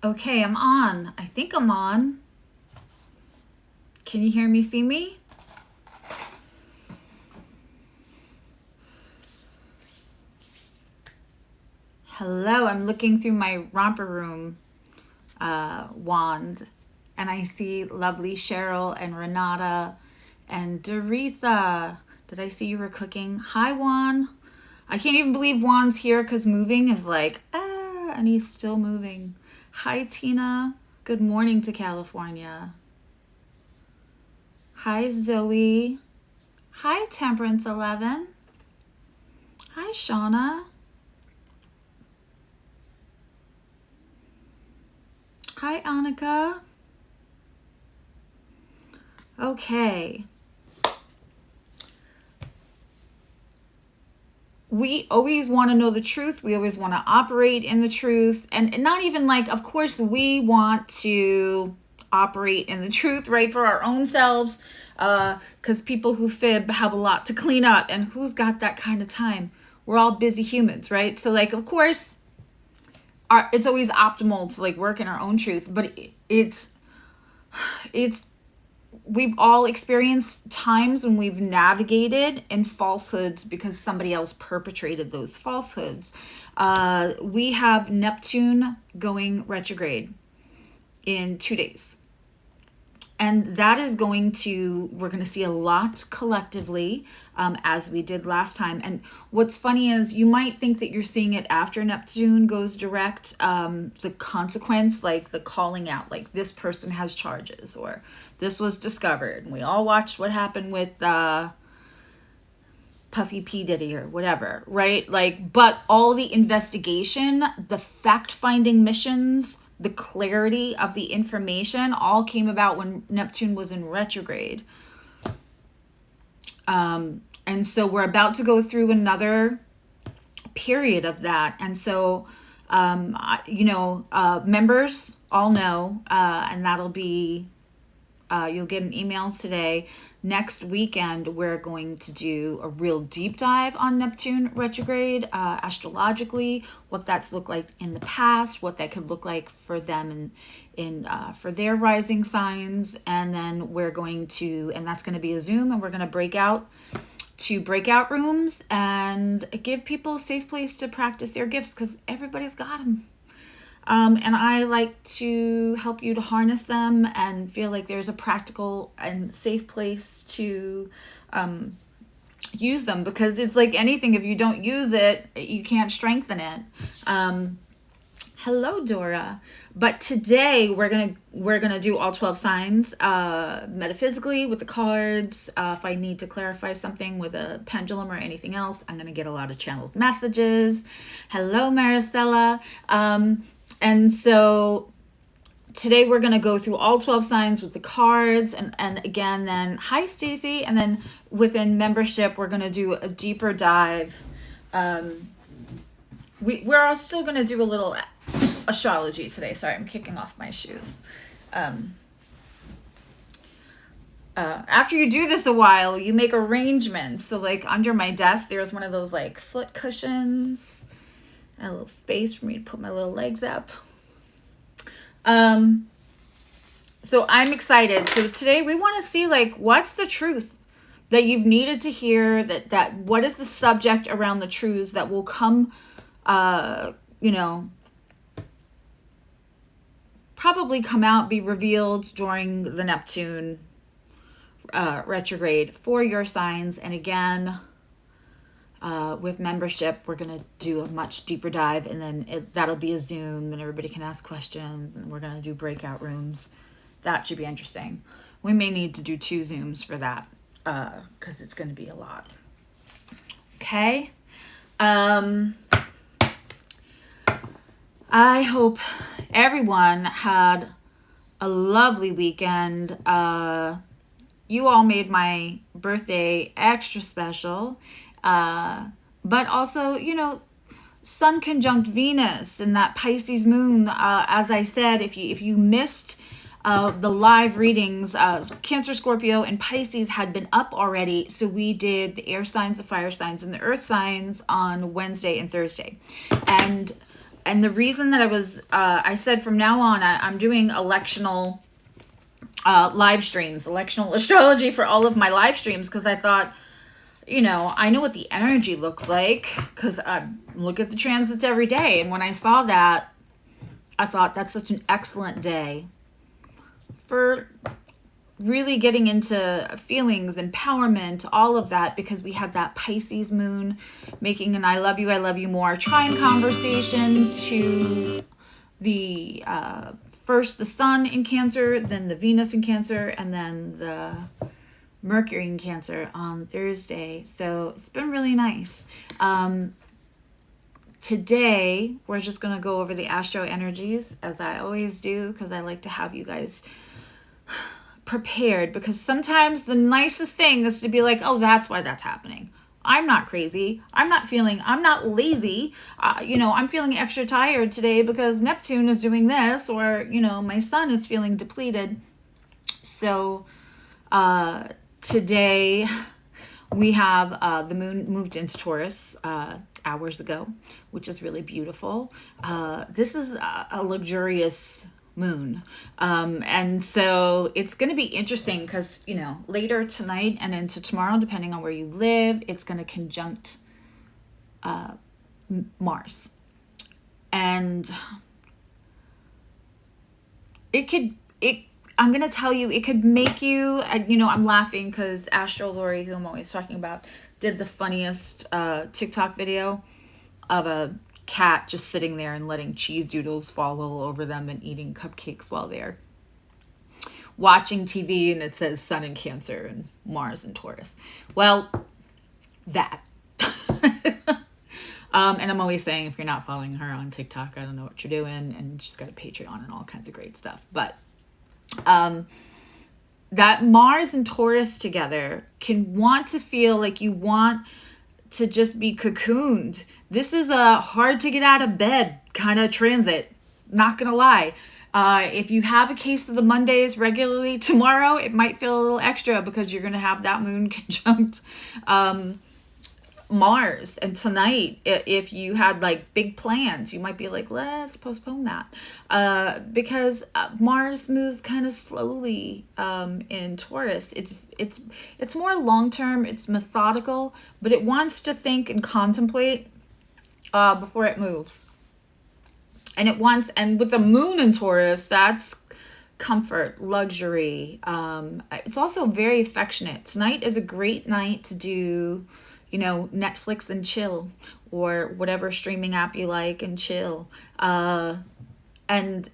Okay, I'm on. I think I'm on. Can you hear me, see me? Hello, I'm looking through my romper room wand, and I see lovely Cheryl and Renata and Doretha. Did I see you were cooking? Hi, Juan. I can't even believe Juan's here because moving is like, and he's still moving. Hi, Tina. Good morning to California. Hi, Zoe. Hi, Temperance 11. Hi, Shauna. Hi, Annika. Okay. We always want to know the truth. We always want to operate in the truth. And not even like, of course, we want to operate in the truth, right, for our own selves. Because people who fib have a lot to clean up. And who's got that kind of time? We're all busy humans, right? So, like, of course, it's always optimal to, like, work in our own truth. But it's we've all experienced times when we've navigated in falsehoods because somebody else perpetrated those falsehoods. We have Neptune going retrograde in 2 days. And that is we're going to see a lot collectively, as we did last time. And what's funny is you might think that you're seeing it after Neptune goes direct, the consequence, like the calling out, like this person has charges or this was discovered. And we all watched what happened with Puffy P. Diddy or whatever, right? Like, but all the investigation, the fact-finding missions, the clarity of the information all came about when Neptune was in retrograde. And so we're about to go through another period of that. And so, members all know, and that'll be, you'll get an email today. Next weekend, we're going to do a real deep dive on Neptune retrograde, astrologically, what that's looked like in the past, what that could look like for them for their rising signs. And then we're going to, and that's going to be a Zoom, and we're going to break out to breakout rooms and give people a safe place to practice their gifts because everybody's got them. And I like to help you to harness them and feel like there's a practical and safe place to use them, because it's like anything, if you don't use it, you can't strengthen it. Hello, Dora. But today we're gonna do all 12 signs metaphysically with the cards. If I need to clarify something with a pendulum or anything else, I'm gonna get a lot of channeled messages. Hello, Maricela. And so today we're going to go through all 12 signs with the cards. And again, then, hi, Stacy. And then within membership, we're going to do a deeper dive. We're all still going to do a little astrology today. Sorry, I'm kicking off my shoes. After you do this a while, you make arrangements. So like under my desk, there's one of those like foot cushions. A little space for me to put my little legs up. So I'm excited. So today we want to see like what's the truth that you've needed to hear, that what is the subject around the truths that will come, probably come out, be revealed during the Neptune retrograde for your signs. And again, with membership, we're going to do a much deeper dive, and then that'll be a Zoom and everybody can ask questions, and we're going to do breakout rooms. That should be interesting. We may need to do 2 Zooms for that because it's going to be a lot. Okay. I hope everyone had a lovely weekend. You all made my birthday extra special. But also, Sun conjunct Venus and that Pisces moon. As I said, if you missed the live readings, Cancer, Scorpio, and Pisces had been up already. So we did the air signs, the fire signs, and the earth signs on Wednesday and Thursday. And And the reason that I said from now on, I'm doing electional live streams, electional astrology for all of my live streams, because I thought, you know, I know what the energy looks like because I look at the transits every day. And when I saw that, I thought that's such an excellent day for really getting into feelings, empowerment, all of that, because we had that Pisces moon making an I love you more trine conversation to the first the sun in Cancer, then the Venus in Cancer, and then the Mercury in Cancer on Thursday. So it's been really nice. Today we're just going to go over the astro energies, as I always do, because I like to have you guys prepared, because sometimes the nicest thing is to be like, oh, that's why that's happening. I'm not crazy. I'm not lazy. You know, I'm feeling extra tired today because Neptune is doing this, or, you know, my sun is feeling depleted. So today we have the moon moved into Taurus hours ago, which is really beautiful. This is a luxurious moon. And so it's going to be interesting because, you know, later tonight and into tomorrow, depending on where you live, it's going to conjunct Mars. And I'm going to tell you, it could make you, you know, I'm laughing because Astro Lori, who I'm always talking about, did the funniest TikTok video of a cat just sitting there and letting cheese doodles fall all over them and eating cupcakes while they're watching TV, and it says Sun in Cancer and Mars in Taurus. Well, that. And I'm always saying, if you're not following her on TikTok, I don't know what you're doing, and she's got a Patreon and all kinds of great stuff. But that Mars and Taurus together can want to feel like you want to just be cocooned. This is a hard to get out of bed kind of transit. Not gonna lie. If you have a case of the Mondays regularly, tomorrow it might feel a little extra because you're gonna have that moon conjunct Mars. And tonight, if you had like big plans, you might be like, let's postpone that, because Mars moves kind of slowly in Taurus. It's more long-term, it's methodical, but it wants to think and contemplate before it moves. And with the moon in Taurus, that's comfort, luxury. It's also very affectionate. Tonight is a great night to do, you know, Netflix and chill, or whatever streaming app you like and chill. And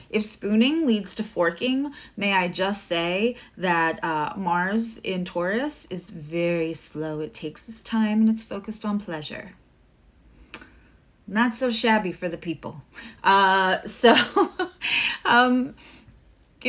if spooning leads to forking, may I just say that Mars in Taurus is very slow. It takes its time and it's focused on pleasure. Not so shabby for the people. You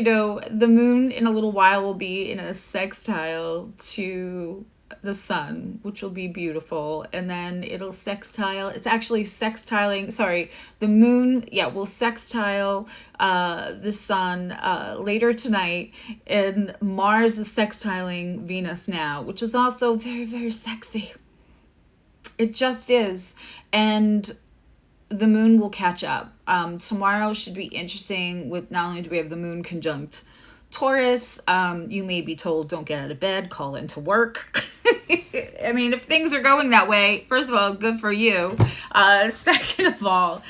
know, the moon in a little while will be in a sextile to the sun, which will be beautiful. And then it'll sextile. It's actually sextiling. Sorry, the moon, will sextile the sun later tonight. And Mars is sextiling Venus now, which is also very, very sexy. It just is. And the moon will catch up. Tomorrow should be interesting with not only do we have the moon conjunct Taurus, you may be told don't get out of bed, call into work. I mean, if things are going that way, first of all, good for you. Second of all,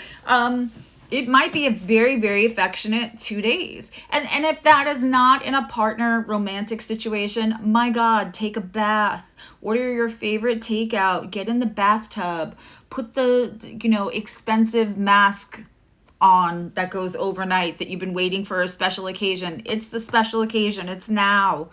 it might be a very, very affectionate 2 days. And if that is not in a partner romantic situation, my God, take a bath. Order your favorite takeout. Get in the bathtub. Put the, expensive mask on that goes overnight that you've been waiting for a special occasion. It's the special occasion. It's now.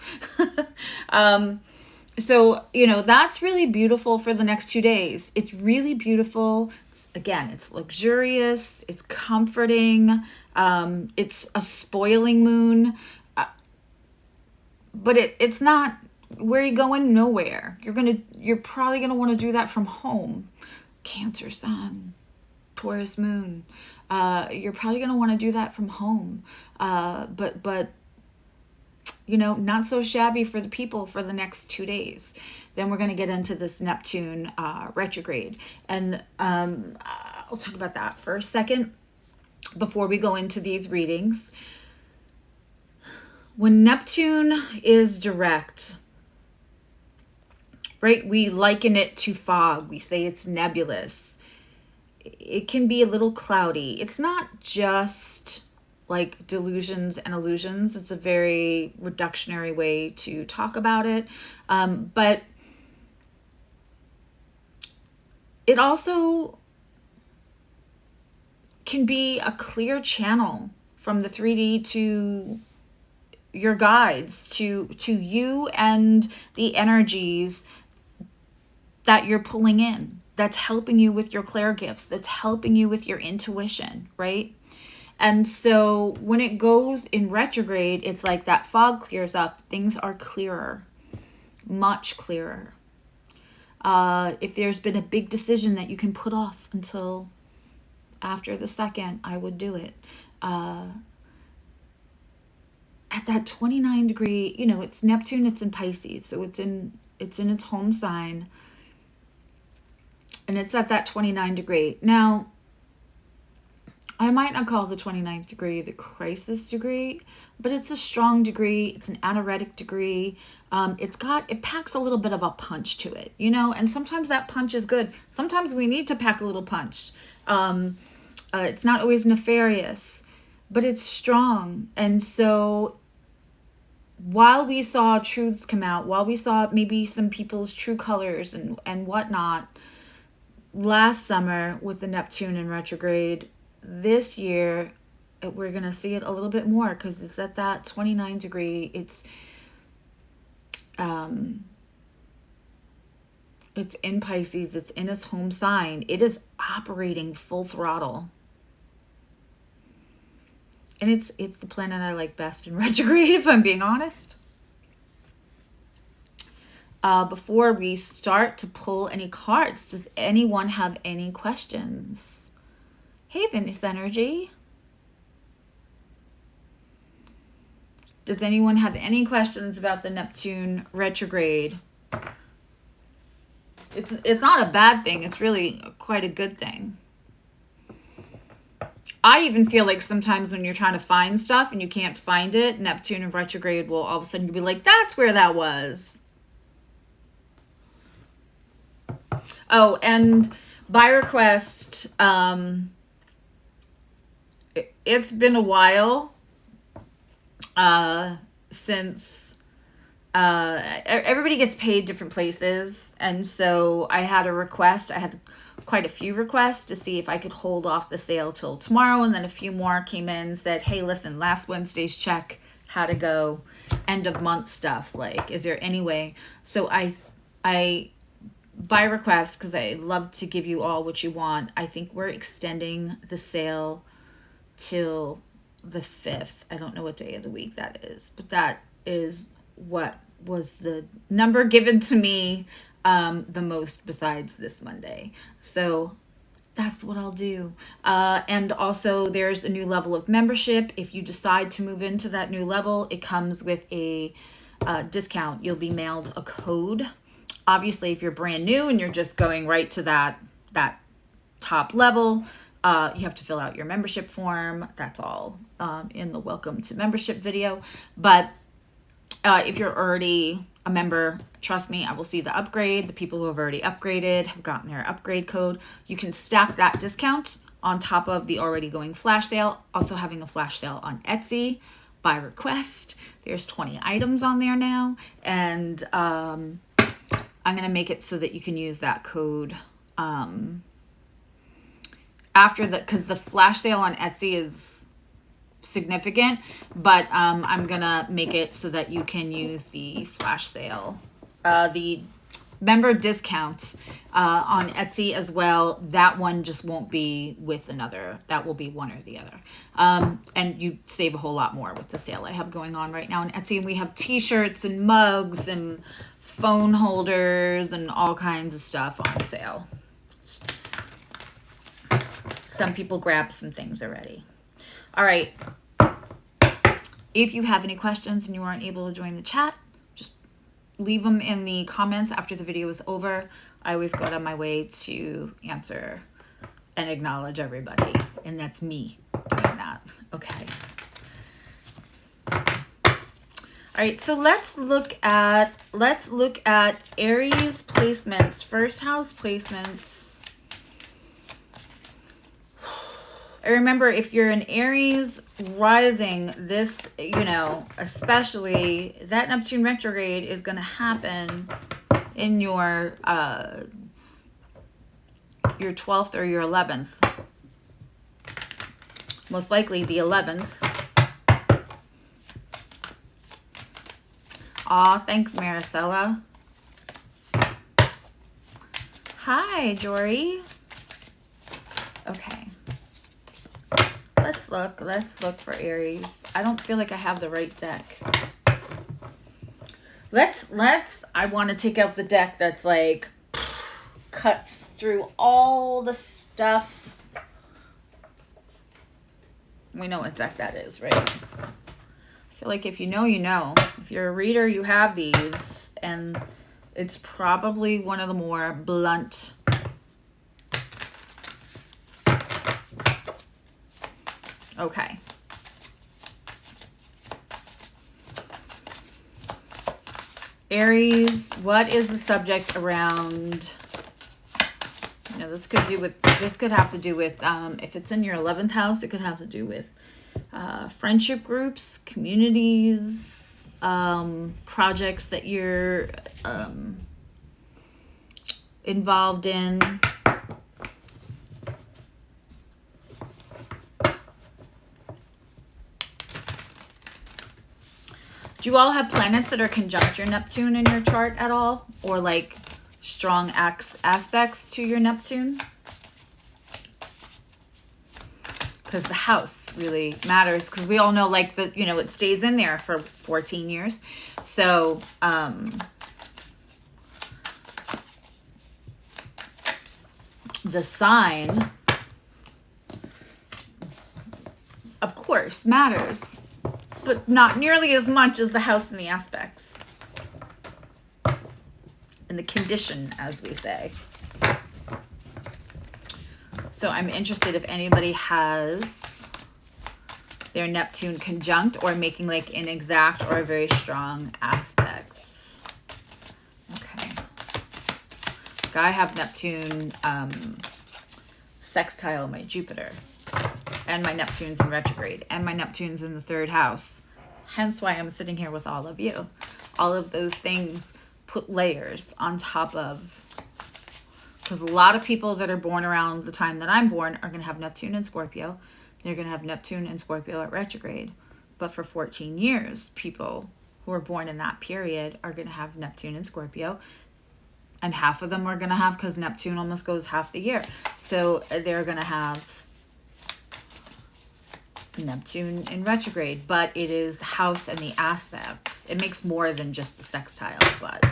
So, that's really beautiful for the next 2 days. It's really beautiful. Again, it's luxurious. It's comforting. It's a spoiling moon. But it's not, where are you going? Nowhere. You're probably going to want to do that from home. Cancer sun, Taurus moon. You're probably going to want to do that from home. But not so shabby for the people for the next 2 days. Then we're going to get into this Neptune retrograde. And I'll talk about that for a second before we go into these readings. When Neptune is direct, right, we liken it to fog. We say it's nebulous. It can be a little cloudy. It's not just like delusions and illusions. It's a very reductionary way to talk about it. But it also can be a clear channel from the 3D to your guides, to you and the energies that you're pulling in, that's helping you with your clair gifts, that's helping you with your intuition, right? And so when it goes in retrograde, it's like that fog clears up. Things are clearer, much clearer. If there's been a big decision that you can put off until after the 2nd, I would do it. At that 29 degree, you know, it's Neptune, it's in Pisces, so it's in its home sign, and it's at that 29 degree. Now, I might not call the 29th degree the crisis degree, but it's a strong degree. It's an anoretic degree. It packs a little bit of a punch to it, you know, and sometimes that punch is good. Sometimes we need to pack a little punch. It's not always nefarious, but it's strong. And so while we saw truths come out, while we saw maybe some people's true colors and whatnot last summer with the Neptune in retrograde, this year we're going to see it a little bit more because it's at that 29 degree. It's in Pisces. It's in its home sign. It is operating full throttle. And it's the planet I like best in retrograde, if I'm being honest. Before we start to pull any cards, does anyone have any questions? Hey, Venus energy. Does anyone have any questions about the Neptune retrograde? It's not a bad thing. It's really quite a good thing. I even feel like sometimes when you're trying to find stuff and you can't find it, Neptune in retrograde will all of a sudden be like, that's where that was. Oh, and by request, it's been a while since everybody gets paid different places, and so I had a request. I had quite a few requests to see if I could hold off the sale till tomorrow, and then a few more came in and said, hey, listen, last Wednesday's check had to go, end of month stuff, like, is there any way? So I by request, because I love to give you all what you want, I think we're extending the sale till the 5th. I don't know what day of the week that is, but that is what was the number given to me the most besides this Monday. So that's what I'll do. And also there's a new level of membership. If you decide to move into that new level, it comes with a discount. You'll be mailed a code. Obviously, if you're brand new and you're just going right to that top level, you have to fill out your membership form. That's all in the welcome to membership video. But if you're already a member, trust me, I will see the upgrade. The people who have already upgraded have gotten their upgrade code. You can stack that discount on top of the already going flash sale. Also having a flash sale on Etsy by request. There's 20 items on there now. And I'm going to make it so that you can use that code after the, because the flash sale on Etsy is significant, but I'm gonna make it so that you can use the flash sale, the member discounts on Etsy as well. That one just won't be with another. That will be one or the other. And you save a whole lot more with the sale I have going on right now on Etsy. And we have t-shirts and mugs and phone holders and all kinds of stuff on sale. Some people grabbed some things already. All right. If you have any questions and you aren't able to join the chat, just leave them in the comments after the video is over. I always go out of my way to answer and acknowledge everybody. And that's me doing that. Okay. All right, so let's look at Aries placements, first house placements. I remember if you're an Aries rising, this, you know, especially that Neptune retrograde is going to happen in your 12th or your 11th. Most likely the 11th. Aw, thanks, Maricela. Hi, Jory. Okay. Let's look for Aries. I don't feel like I have the right deck. I want to take out the deck that's like cuts through all the stuff. We know what deck that is, right? I feel like if you know, you know. If you're a reader, you have these, and it's probably one of the more blunt. Okay. Aries, what is the subject around? You know, this could have to do with if it's in your 11th house, it could have to do with friendship groups, communities, projects that you're involved in. Do you all have planets that are conjunct your Neptune in your chart at all? Or like strong aspects to your Neptune? Because the house really matters. Because we all know, like, it stays in there for 14 years. So, the sign, of course, matters. But not nearly as much as the house and the aspects. And the condition, as we say. So I'm interested if anybody has their Neptune conjunct or making like an exact or a very strong aspect. Okay. I have Neptune sextile my Jupiter. And my Neptune's in retrograde. And my Neptune's in the 3rd house. Hence why I'm sitting here with all of you. All of those things put layers on top of. Because a lot of people that are born around the time that I'm born are going to have Neptune and Scorpio. They're going to have Neptune and Scorpio at retrograde. But for 14 years, people who are born in that period are going to have Neptune and Scorpio. And half of them are going to have, because Neptune almost goes half the year. So they're going to have Neptune in retrograde, but it is the house and the aspects. It makes more than just the sextile, but.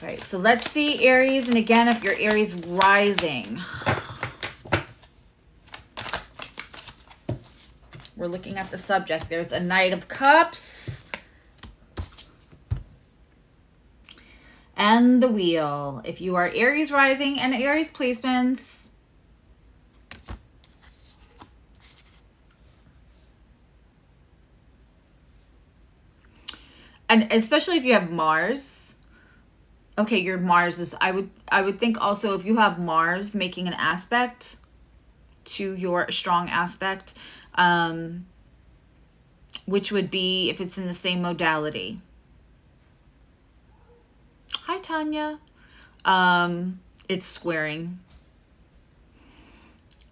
All right, so let's see Aries. And again, if you're Aries rising, we're looking at the subject. There's a Knight of Cups and the Wheel. If you are Aries rising and Aries placements, and especially if you have Mars, okay, your Mars is, I would think also if you have Mars making an aspect to your strong aspect, which would be if it's in the same modality. Hi, Tanya. It's squaring.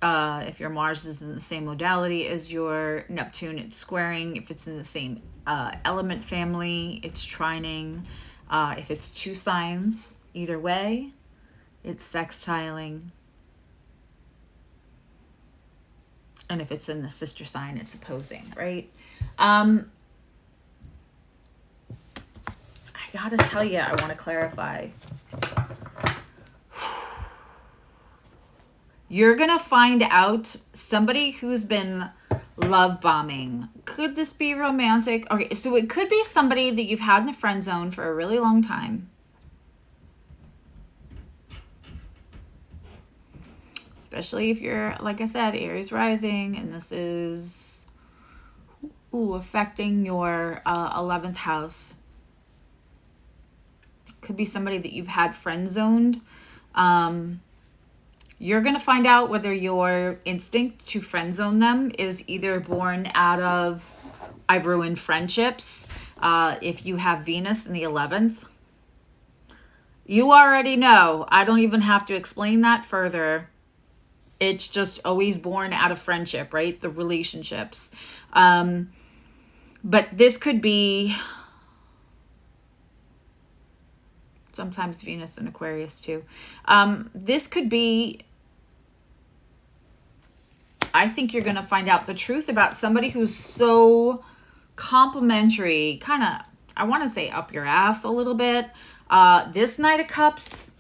If your Mars is in the same modality as your Neptune, it's squaring. If it's in the same element family, it's trining. If it's 2 signs, either way, it's sextiling. And if it's in the sister sign, it's opposing, right? I gotta tell you, I want to clarify. You're gonna find out somebody who's been love bombing. Could this be romantic? Okay, so it could be somebody that you've had in the friend zone for a really long time. especially if you're, like I said, Aries rising, and this is affecting your 11th house. Could be somebody that you've had friend zoned. You're going to find out whether your instinct to friend zone them is either born out of I've ruined friendships. If you have Venus in the 11th, you already know. I don't even have to explain that further. It's just always born out of friendship, right? The relationships. But this could be sometimes Venus and Aquarius too. This could be, I think you're going to find out the truth about somebody who's so complimentary, kind of, I want to say up your ass a little bit. This Knight of Cups,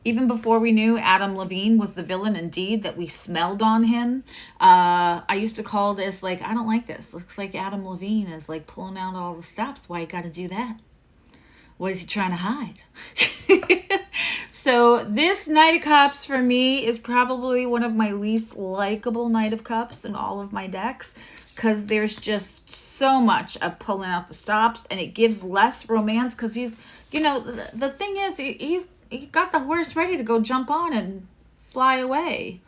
even before we knew Adam Levine was the villain indeed, that we smelled on him. I used to call this, like, I don't like this. Looks like Adam Levine is like pulling out all the stops. Why you got to do that? What is he trying to hide? So this Knight of Cups for me is probably one of my least likable Knight of Cups in all of my decks, because there's just so much of pulling out the stops, and it gives less romance because he's, you know, the thing is he got the horse ready to go jump on and fly away.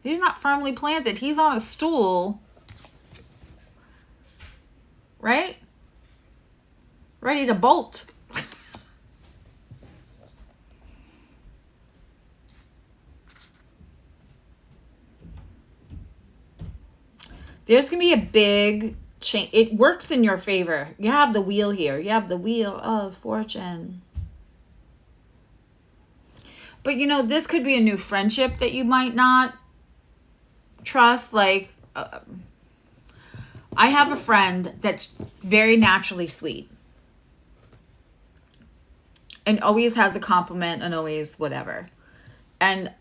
He's not firmly planted. He's on a stool, right? Ready to bolt. There's going to be a big change. It works in your favor. You have the wheel here. You have the wheel of fortune. But, you know, this could be a new friendship that you might not trust. Like, I have a friend that's very naturally sweet. And always has a compliment and always whatever. And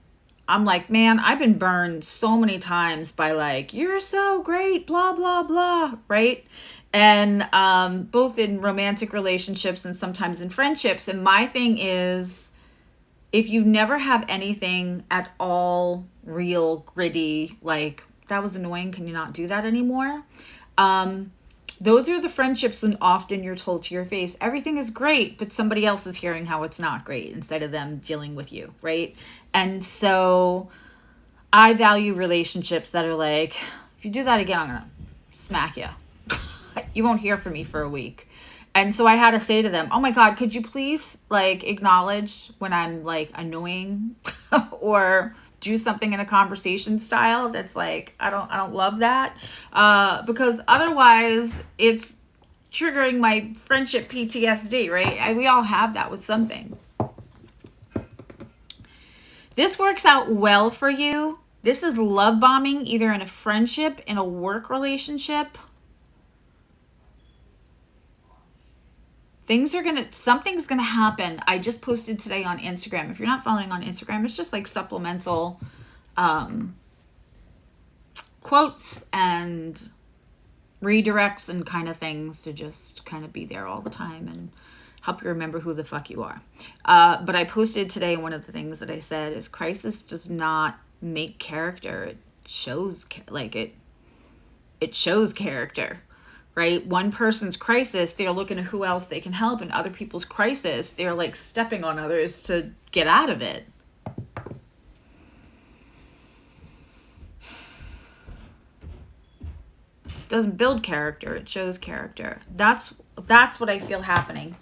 I'm like, man, I've been burned so many times by like, you're so great, blah, blah, blah, right? And both in romantic relationships and sometimes in friendships. And my thing is, if you never have anything at all real, gritty, like, that was annoying, can you not do that anymore? Those are the friendships, and often you're told to your face, everything is great, but somebody else is hearing how it's not great instead of them dealing with you, right? And so I value relationships that are like, if you do that again, I'm going to smack you. You won't hear from me for a week. And so I had to say to them, oh my God, could you please like acknowledge when I'm like annoying or do something in a conversation style that's like, I don't love that, because otherwise it's triggering my friendship PTSD, right? We all have that with something. This works out well for you. This is love bombing, either in a friendship, in a work relationship. Something's gonna happen. I just posted today on Instagram. If you're not following on Instagram, it's just like supplemental quotes and redirects and kind of things to just kind of be there all the time and help you remember who the fuck you are. But I posted today, one of the things that I said is crisis does not make character. It shows it shows character. Right? One person's crisis, they're looking at who else they can help, and other people's crisis, they're like stepping on others to get out of it. It doesn't build character, it shows character. That's what I feel happening.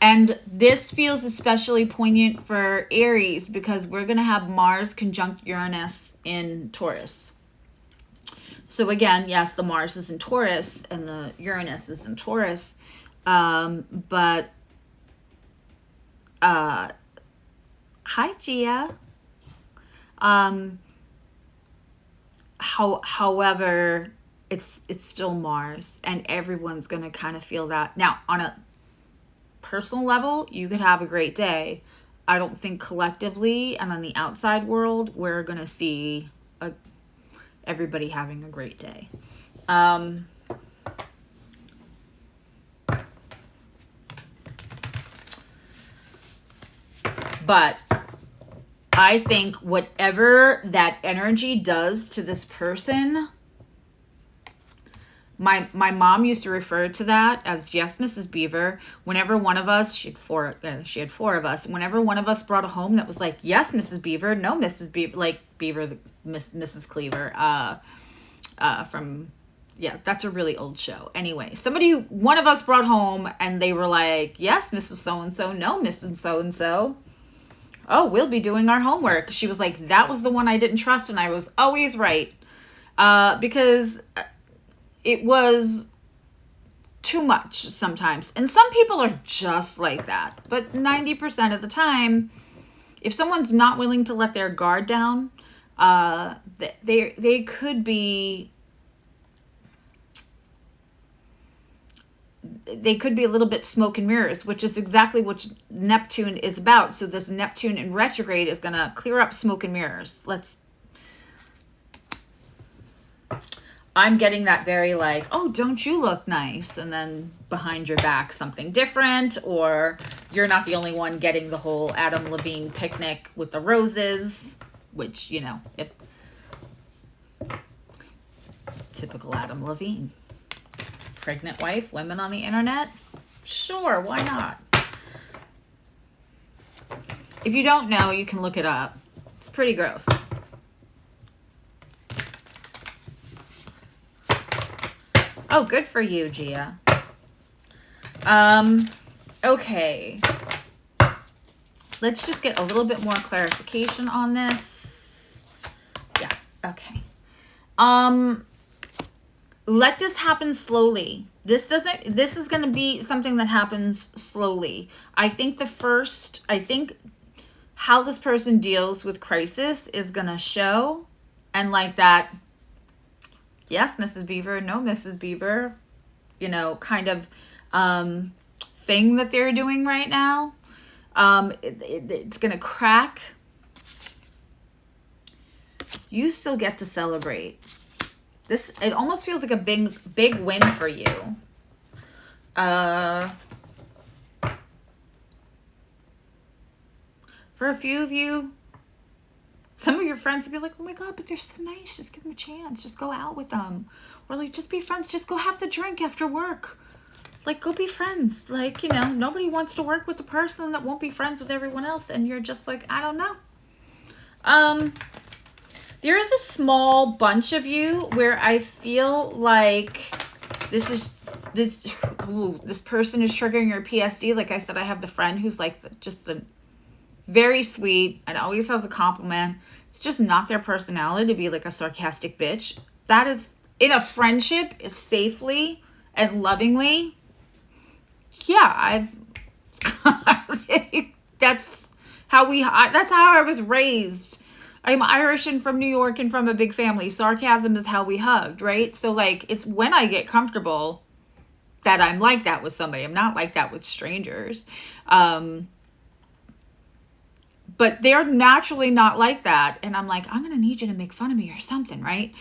And this feels especially poignant for Aries because we're going to have Mars conjunct Uranus in Taurus. So again, yes, the Mars is in Taurus and the Uranus is in Taurus. But hi, Gia. However, it's still Mars, and everyone's going to kind of feel that. Now, on a personal level, you could have a great day. I don't think collectively and on the outside world, we're going to see everybody having a great day. But I think whatever that energy does to this person, my mom used to refer to that as, yes, Mrs. Beaver. Whenever one of us, she had four of us. Whenever one of us brought a home that was like, yes, Mrs. Beaver, no, Mrs. Beaver, like Beaver, Mrs. Cleaver, from, yeah, that's a really old show. Anyway, one of us brought home and they were like, yes, Mrs. So-and-so, no, Mrs. So-and-so. Oh, we'll be doing our homework. She was like, that was the one I didn't trust, and I was always right. Because it was too much sometimes. And some people are just like that. But 90% of the time, if someone's not willing to let their guard down, they could be... They could be a little bit smoke and mirrors, which is exactly what Neptune is about. So this Neptune in retrograde is going to clear up smoke and mirrors. I'm getting that very like, oh, don't you look nice? And then behind your back, something different. Or you're not the only one getting the whole Adam Levine picnic with the roses, which, you know, if typical Adam Levine. Pregnant wife, women on the internet? Sure, why not? If you don't know, you can look it up. It's pretty gross. Oh, good for you, Gia. Okay. Let's just get a little bit more clarification on this. Yeah, okay. Let this happen slowly. This is going to be something that happens slowly. I think how this person deals with crisis is going to show, and like that, yes, Mrs. Beaver, no, Mrs. Beaver, you know, kind of thing that they're doing right now. It's going to crack. You still get to celebrate. It almost feels like a big win for you. For a few of you, some of your friends will be like, oh my God, but they're so nice. Just give them a chance. Just go out with them. Or like, just be friends. Just go have the drink after work. Like, go be friends. Like, you know, nobody wants to work with the person that won't be friends with everyone else. And you're just like, I don't know. There is a small bunch of you where I feel like this person is triggering your PSD. Like I said, I have the friend who's like just the very sweet and always has a compliment. It's just not their personality to be like a sarcastic bitch. That is, in a friendship, is safely and lovingly. Yeah, that's how I was raised. I'm Irish and from New York and from a big family. Sarcasm is how we hugged, right? So, like, it's when I get comfortable that I'm like that with somebody. I'm not like that with strangers. But they're naturally not like that. And I'm like, I'm going to need you to make fun of me or something, right?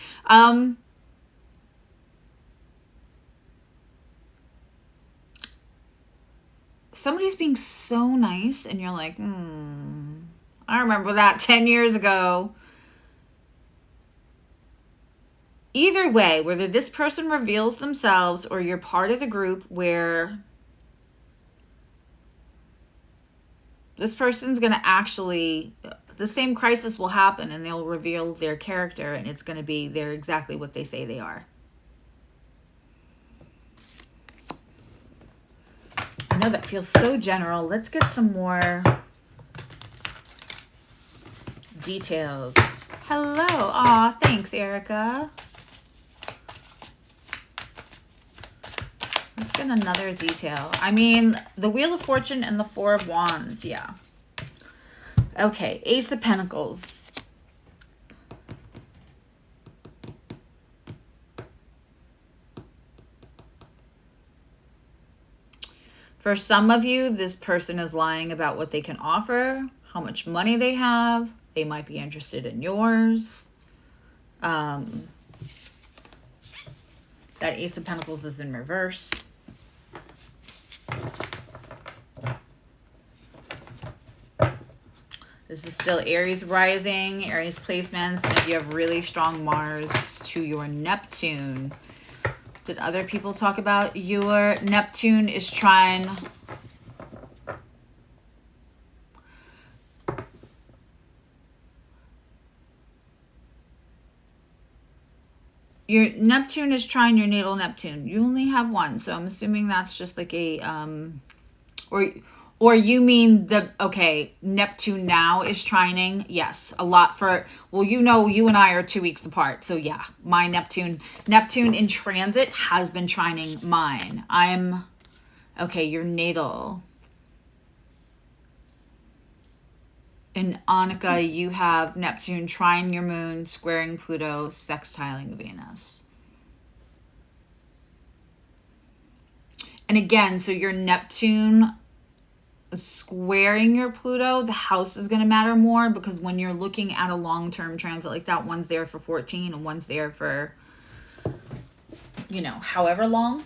Somebody's being so nice and you're like, I remember that 10 years ago. Either way, whether this person reveals themselves or you're part of the group where this person's going to actually, the same crisis will happen and they'll reveal their character and it's going to be, they're exactly what they say they are. I know that feels so general. Let's get some more details. Hello. Aw, thanks, Erica. Let's get another detail. I mean, the Wheel of Fortune and the Four of Wands. Yeah. Okay. Ace of Pentacles. For some of you, this person is lying about what they can offer, how much money they have. They might be interested in yours. That Ace of Pentacles is in reverse. This is still Aries rising, Aries placements, and if you have really strong Mars to your Neptune. Did other people talk about your Neptune is trine? Your Neptune is trine your natal Neptune. You only have one, so I'm assuming that's just like a or you mean the, okay, Neptune now is trining. Yes, a lot for, well, you know, you and I are 2 weeks apart. So yeah, my Neptune in transit has been trining mine. Okay, your natal. In Annika, you have Neptune trine your moon, squaring Pluto, sextiling Venus. And again, so your Neptune squaring your Pluto, the house is going to matter more, because when you're looking at a long-term transit like that, one's there for 14 and one's there for, you know, however long.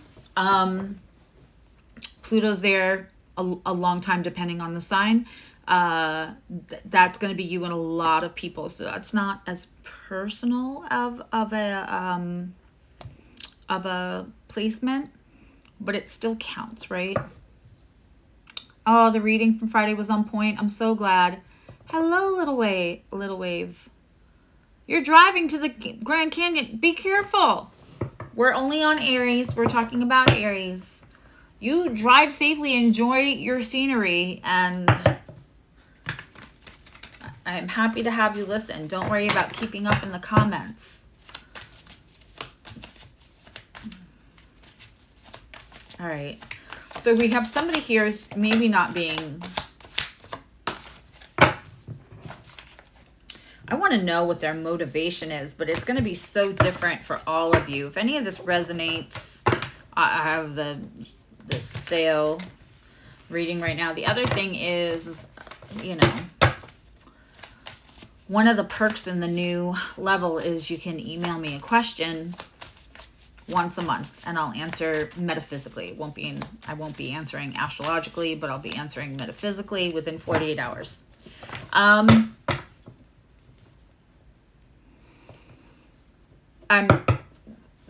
Pluto's there a long time depending on the sign. That's going to be you and a lot of people, so that's not as personal of a placement, but it still counts, right? Oh, the reading from Friday was on point. I'm so glad. Hello, little wave. You're driving to the Grand Canyon. Be careful. We're only on Aries. We're talking about Aries. You drive safely, enjoy your scenery, and I'm happy to have you listen. Don't worry about keeping up in the comments. All right. So we have somebody here who's maybe not being... I want to know what their motivation is, but it's going to be so different for all of you. If any of this resonates, I have the sale reading right now. The other thing is, you know, one of the perks in the new level is you can email me a question once a month and I'll answer metaphysically. I won't be answering astrologically, but I'll be answering metaphysically within 48 hours. I'm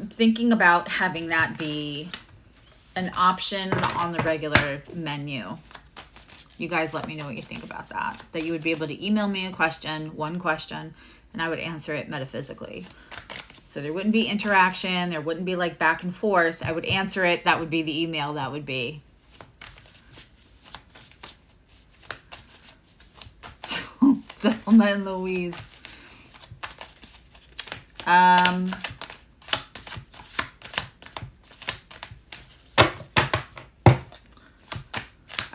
thinking about having that be an option on the regular menu. You guys let me know what you think about that. That you would be able to email me a question, one question, and I would answer it metaphysically. So there wouldn't be interaction. There wouldn't be like back and forth. I would answer it. That would be the email. That would be. Selma and Louise.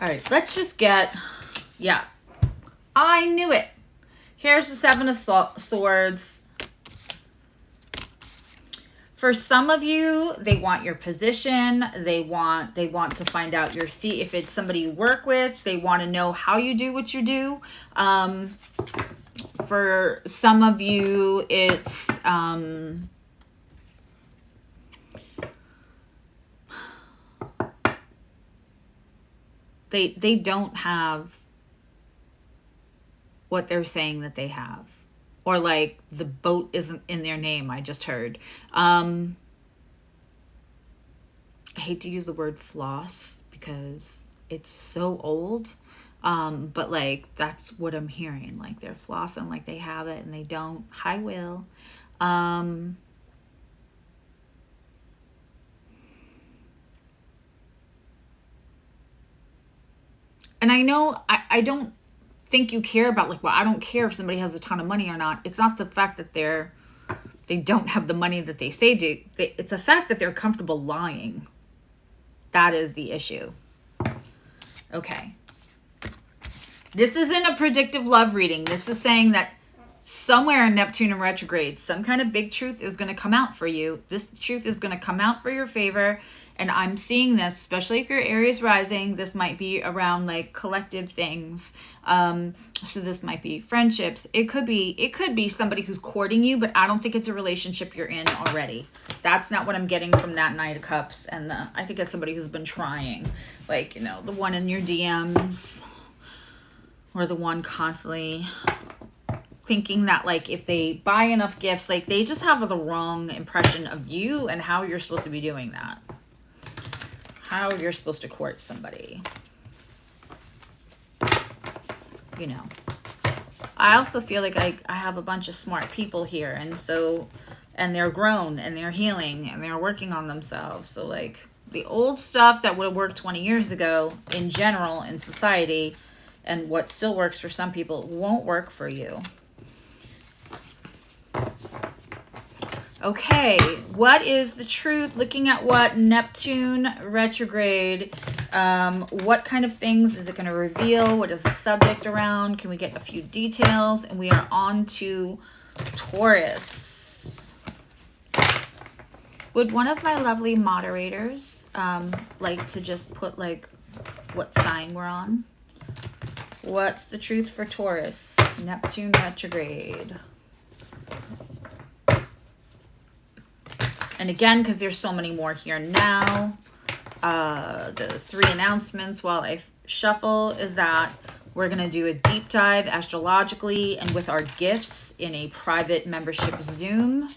All right, let's just get, yeah, I knew it. Here's the Seven of Swords. For some of you, they want your position. They want to find out your seat. If it's somebody you work with, they want to know how you do what you do. For some of you, it's they don't have what they're saying that they have. Or like the boat isn't in their name, I just heard. I hate to use the word floss because it's so old. But like that's what I'm hearing. Like they're flossing like they have it and they don't. Hi, Will. And I know I don't think you care about, like, well, I don't care if somebody has a ton of money or not. It's not the fact that they don't have the money that they say do. It's the fact that they're comfortable lying. That is the issue. Okay. This isn't a predictive love reading. This is saying that somewhere in Neptune in retrograde, some kind of big truth is going to come out for you. This truth is going to come out for your favor. And I'm seeing this, especially if you're Aries rising, this might be around like collective things. So this might be friendships. It could be somebody who's courting you, but I don't think it's a relationship you're in already. That's not what I'm getting from that Knight of Cups. And I think it's somebody who's been trying, like, you know, the one in your DMs. or the one constantly thinking that like if they buy enough gifts, like they just have the wrong impression of you and how you're supposed to be doing that. How you're supposed to court somebody. You know. I also feel like I have a bunch of smart people here, and so, and they're grown and they're healing and they're working on themselves. So like the old stuff that would have worked 20 years ago in general in society, and what still works for some people won't work for you. Okay, what is the truth? Looking at what Neptune retrograde, what kind of things is it going to reveal? What is the subject around? Can we get a few details? And we are on to Taurus. Would one of my lovely moderators like to just put like what sign we're on? What's the truth for Taurus? Neptune retrograde. And again, because there's so many more here now, the 3 announcements while I shuffle is that we're going to do a deep dive astrologically and with our gifts in a private membership Zoom.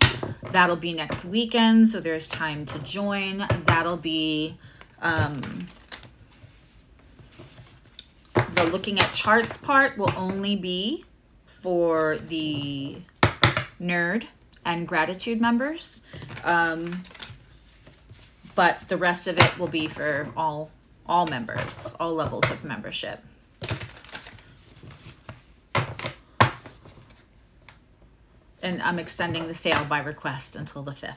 That'll be next weekend, so there's time to join. That'll be the looking at charts part will only be for the nerd and gratitude members. But the rest of it will be for all members, all levels of membership. And I'm extending the sale by request until the 5th.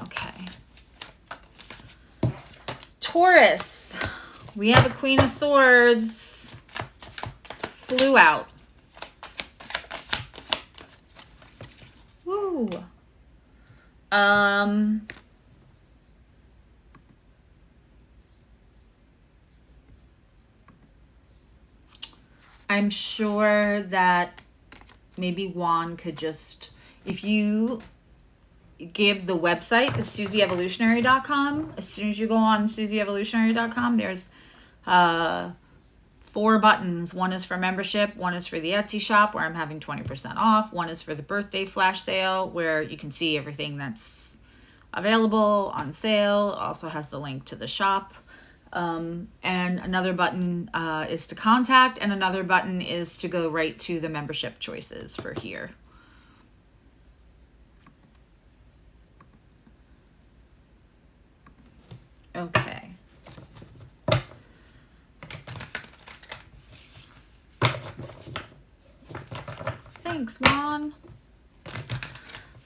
Okay. Taurus. We have a Queen of Swords. Flew out. Woo. I'm sure that maybe Juan could just, if you give the website, the SusieEvolutionary.com, as soon as you go on SusieEvolutionary.com, there's 4 buttons. One is for membership, one is for the Etsy shop where I'm having 20% off, one is for the birthday flash sale where you can see everything that's available on sale. Also has the link to the shop. And another button is to contact, and another button is to go right to the membership choices for here. Okay. Thanks, Juan.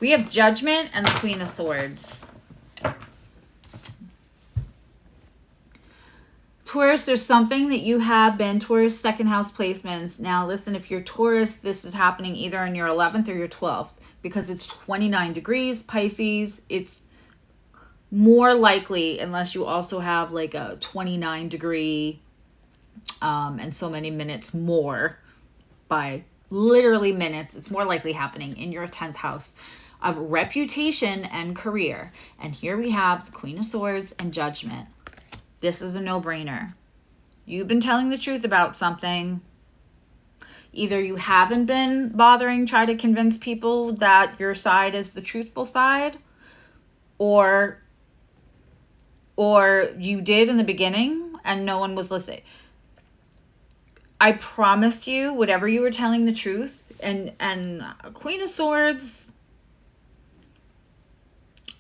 We have Judgment and the Queen of Swords. Taurus, there's something that you have been, Taurus second house placements. Now, listen, if you're Taurus, this is happening either in your 11th or your 12th because it's 29 degrees, Pisces. It's more likely, unless you also have like a 29 degree and so many minutes more by literally minutes, it's more likely happening in your 10th house of reputation and career. And here we have the Queen of Swords and Judgment. This is a no-brainer. You've been telling the truth about something. Either you haven't been bothering trying to convince people that your side is the truthful side, or you did in the beginning and no one was listening. I promise you, whatever you were telling the truth, and Queen of Swords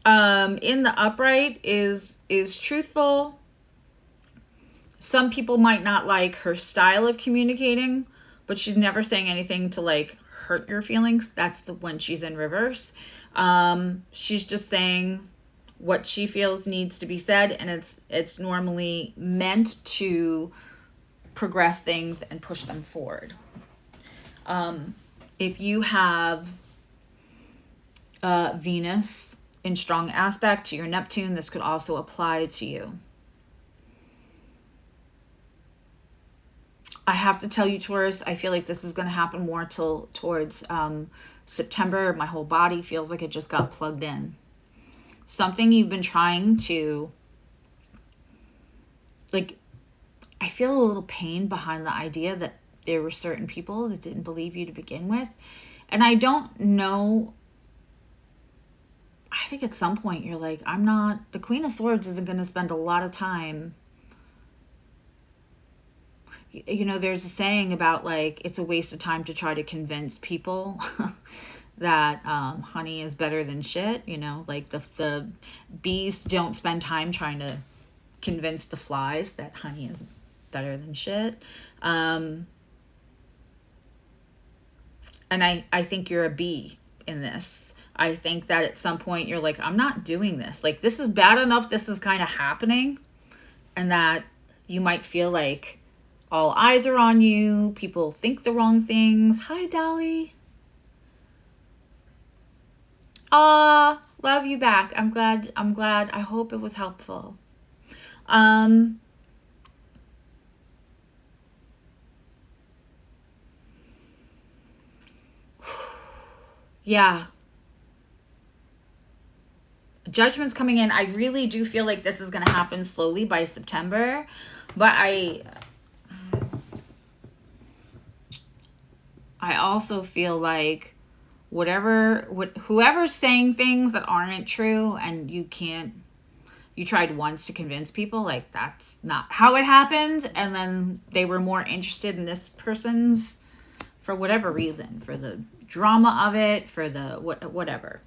in the upright is truthful. Some people might not like her style of communicating, but she's never saying anything to like hurt your feelings. That's the when she's in reverse. She's just saying what she feels needs to be said, and it's normally meant to progress things and push them forward. If you have Venus in strong aspect to your Neptune, this could also apply to you. I have to tell you, Taurus, I feel like this is going to happen more towards September. My whole body feels like it just got plugged in. Something you've been trying to like, I feel a little pain behind the idea that there were certain people that didn't believe you to begin with. And I don't know. I think at some point you're like, I'm not, the Queen of Swords isn't going to spend a lot of time. You know, there's a saying about like, it's a waste of time to try to convince people that honey is better than shit. You know, like the bees don't spend time trying to convince the flies that honey is better than shit. And I think you're a bee in this. I think that at some point you're like, I'm not doing this. Like, this is bad enough. This is kind of happening. And that you might feel like all eyes are on you. People think the wrong things. Hi, Dolly. Love you back. I'm glad. I hope it was helpful. Yeah. Judgment's coming in. I really do feel like this is going to happen slowly by September, but I also feel like whoever's saying things that aren't true and you tried once to convince people, like, that's not how it happened, and then they were more interested in this person's, for whatever reason, for the drama of it, for the whatever.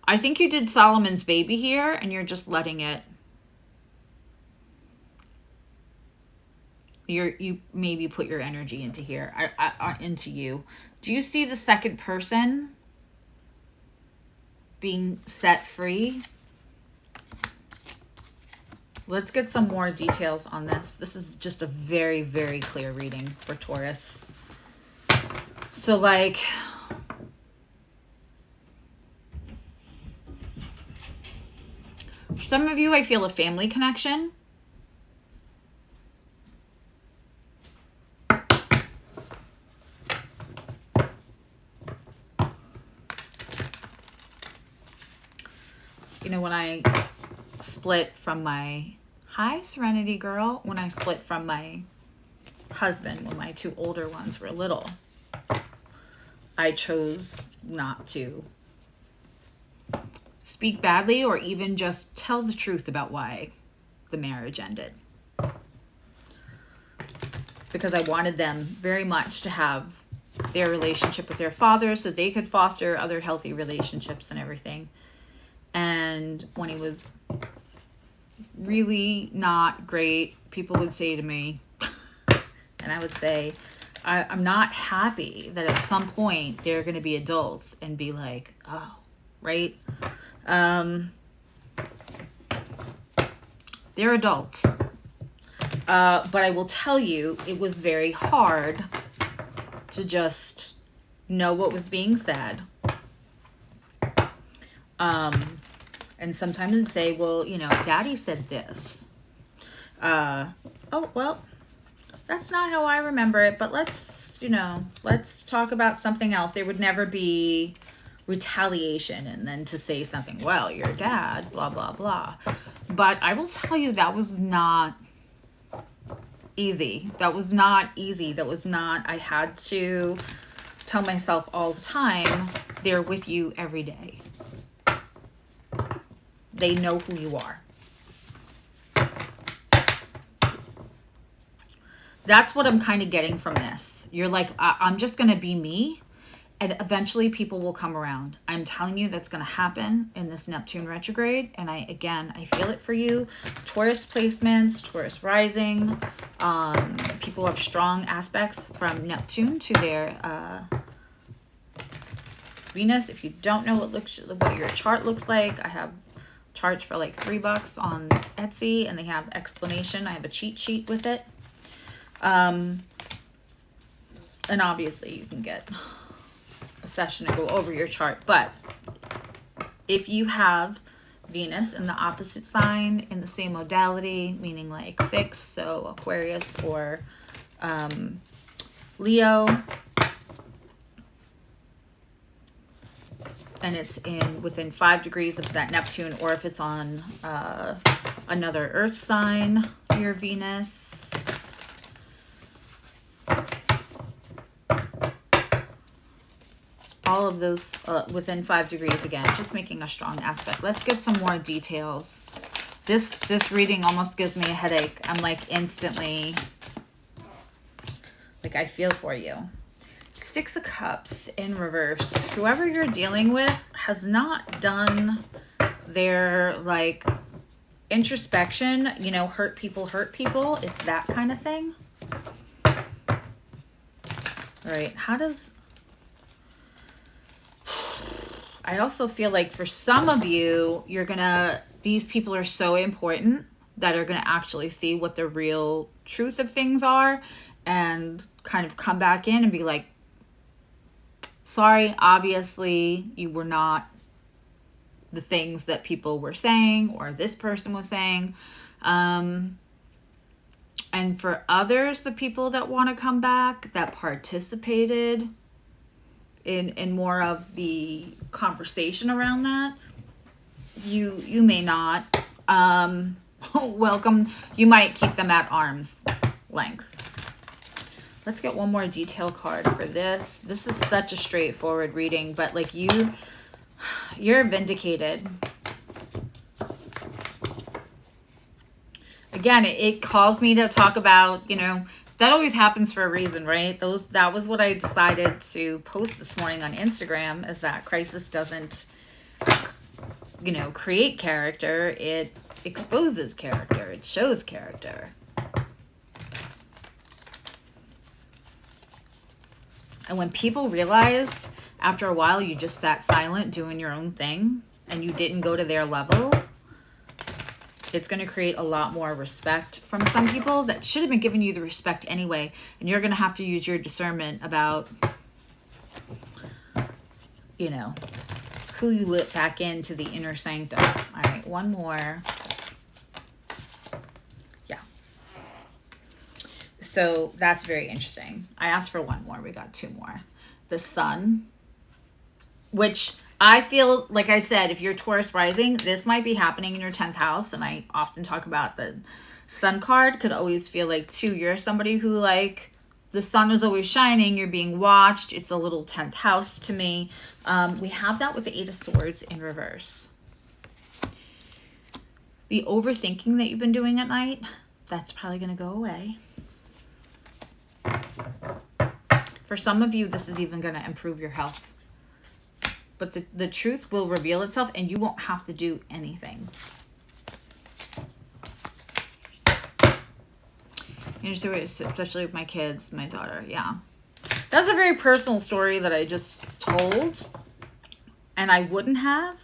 I think you did Solomon's baby here, and you're just letting it. You maybe put your energy into here, into you. Do you see the second person being set free? Let's get some more details on this. This is just a very, very clear reading for Taurus. So, like, for some of you, I feel a family connection. You know, when I split from my, hi Serenity girl, when I split from my husband, when my two older ones were little, I chose not to speak badly or even just tell the truth about why the marriage ended. Because I wanted them very much to have their relationship with their father so they could foster other healthy relationships and everything. And when he was really not great, people would say to me, and I would say, I'm not happy that at some point they're going to be adults and be like, oh, right? They're adults. But I will tell you, it was very hard to just know what was being said. And sometimes it'd say, well, you know, Daddy said this. Oh, well, that's not how I remember it, but let's talk about something else. There would never be retaliation and then to say something, well, your dad, blah, blah, blah. But I will tell you, that was not easy. That was not easy. That was not, I had to tell myself all the time, they're with you every day. They know who you are. That's what I'm kind of getting from this. You're like, I'm just going to be me, and eventually people will come around. I'm telling you that's going to happen in this Neptune retrograde, and I feel it for you. Taurus placements, Taurus rising. People have strong aspects from Neptune to their Venus. If you don't know what your chart looks like, I have charts for like $3 on Etsy, and they have explanation. I have a cheat sheet with it. And obviously you can get a session to go over your chart. But if you have Venus in the opposite sign in the same modality, meaning like fixed, so Aquarius or Leo, and it's in within 5 degrees of that Neptune, or if it's on another earth sign, your Venus. All of those within 5 degrees again, just making a strong aspect. Let's get some more details. This reading almost gives me a headache. I'm like instantly, like I feel for you. 6 of Cups in reverse. Whoever you're dealing with has not done their like introspection, you know, hurt people. It's that kind of thing. All right, how does... I also feel like for some of you, you're gonna... These people are so important that are gonna actually see what the real truth of things are and kind of come back in and be like, sorry, obviously you were not the things that people were saying or this person was saying. And for others, the people that want to come back, that participated in more of the conversation around that, you may not welcome. You might keep them at arm's length. Let's get one more detail card for this. This is such a straightforward reading, but like you're vindicated. Again, it calls me to talk about, you know, that always happens for a reason, right? That was what I decided to post this morning on Instagram, is that crisis doesn't, you know, create character. It exposes character. It shows character. And when people realized after a while you just sat silent doing your own thing and you didn't go to their level, it's going to create a lot more respect from some people that should have been giving you the respect anyway. And you're going to have to use your discernment about, you know, who you let back into the inner sanctum. All right, one more. Yeah. So that's very interesting. I asked for one more. We got 2 more. The Sun, which I feel, like I said, if you're Taurus rising, this might be happening in your 10th house. And I often talk about the Sun card could always feel like, too, you're somebody who, like, the sun is always shining. You're being watched. It's a little 10th house to me. We have that with the 8 of Swords in reverse. The overthinking that you've been doing at night, that's probably going to go away. For some of you, this is even going to improve your health. But the truth will reveal itself and you won't have to do anything. You know, especially with my kids, my daughter, yeah. That's a very personal story that I just told. And I wouldn't have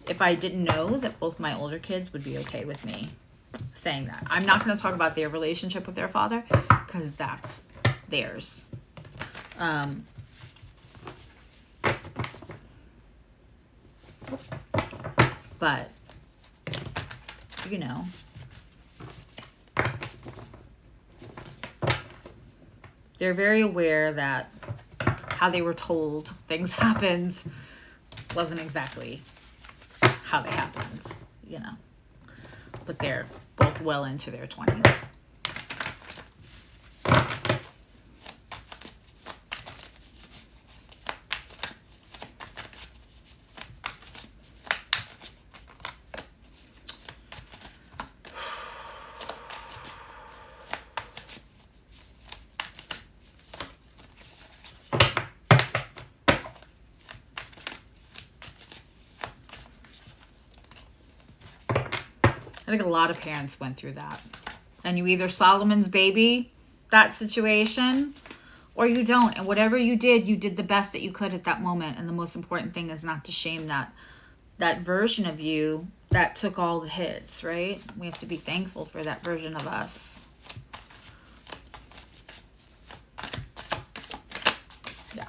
if I didn't know that both my older kids would be okay with me saying that. I'm not going to talk about their relationship with their father because that's theirs. But, you know, they're very aware that how they were told things happened wasn't exactly how they happened, you know. But they're both well into their 20s. I think a lot of parents went through that. And you either Solomon's baby that situation or you don't. And whatever you did the best that you could at that moment. And the most important thing is not to shame that version of you that took all the hits, right? We have to be thankful for that version of us. Yeah.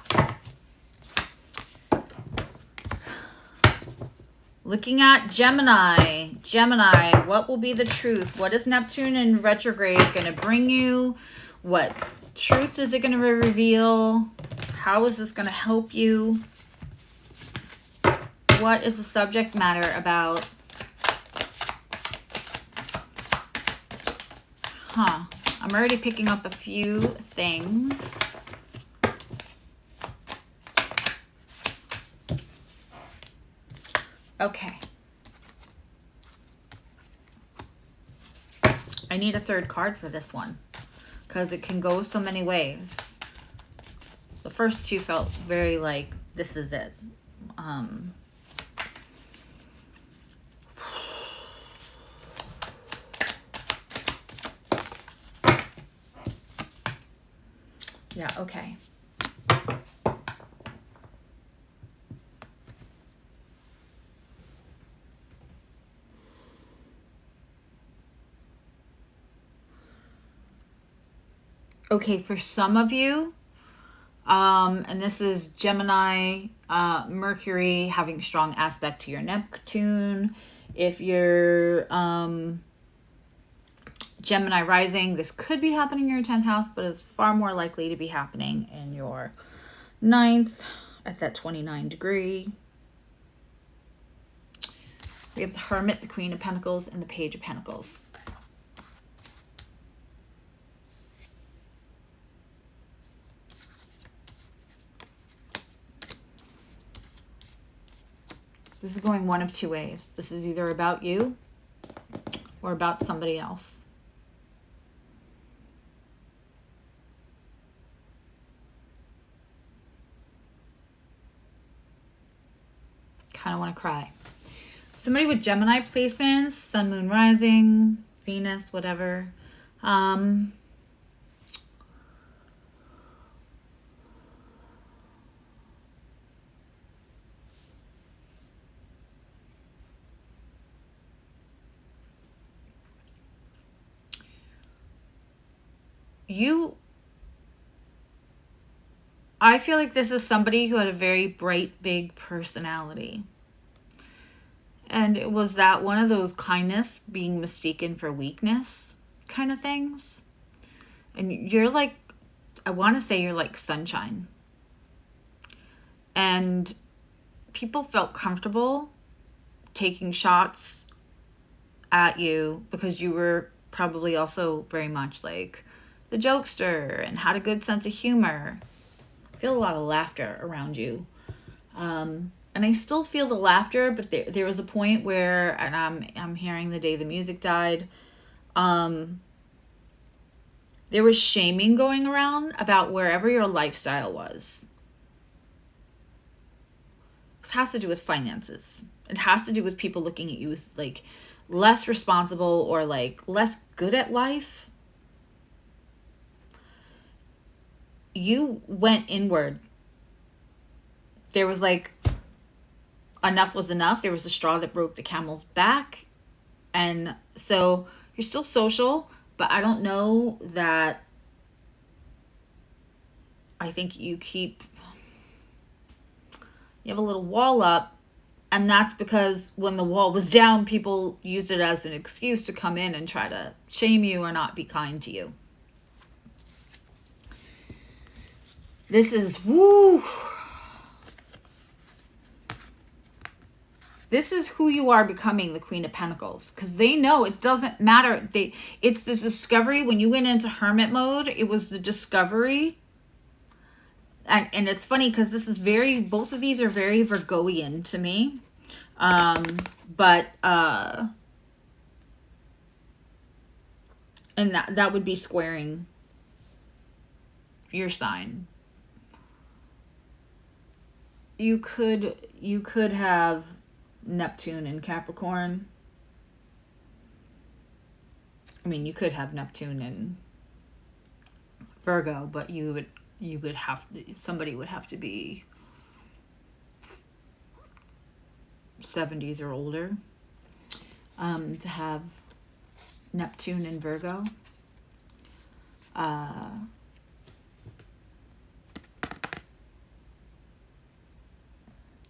Looking at Gemini. Gemini, what will be the truth? What is Neptune in retrograde going to bring you? What truth is it going to reveal? How is this going to help you? What is the subject matter about? Huh. I'm already picking up a few things. Okay. I need a third card for this one because it can go so many ways. The first two felt very like, this is it. Yeah, okay. Okay, for some of you, and this is Gemini, Mercury having strong aspect to your Neptune. If you're Gemini rising, this could be happening in your 10th house, but it's far more likely to be happening in your 9th at that 29 degree. We have the Hermit, the Queen of Pentacles, and the Page of Pentacles. This is going one of two ways. This is either about you or about somebody else. Kind of want to cry. Somebody with Gemini placements, Sun, Moon, Rising, Venus, whatever. I feel like this is somebody who had a very bright, big personality. And it was that one of those kindness being mistaken for weakness kind of things. And you're like, I want to say you're like sunshine. And people felt comfortable taking shots at you because you were probably also very much like the jokester and had a good sense of humor. I feel a lot of laughter around you. And I still feel the laughter, but there was a point where, and I'm hearing the day the music died, there was shaming going around about wherever your lifestyle was. This has to do with finances. It has to do with people looking at you as like less responsible or like less good at life. You went inward. There was like, enough was enough. There was a straw that broke the camel's back. And so you're still social, but I don't know that, I think you have a little wall up, and that's because when the wall was down, people used it as an excuse to come in and try to shame you or not be kind to you. This is, woo. This is who you are becoming, the Queen of Pentacles, because they know it doesn't matter. It's this discovery. When you went into hermit mode, it was the discovery. And it's funny because this is both of these are very Virgoian to me. And that would be squaring your sign. You could have Neptune in Capricorn. I mean, you could have Neptune in Virgo, but somebody would have to be 70s or older to have Neptune in Virgo.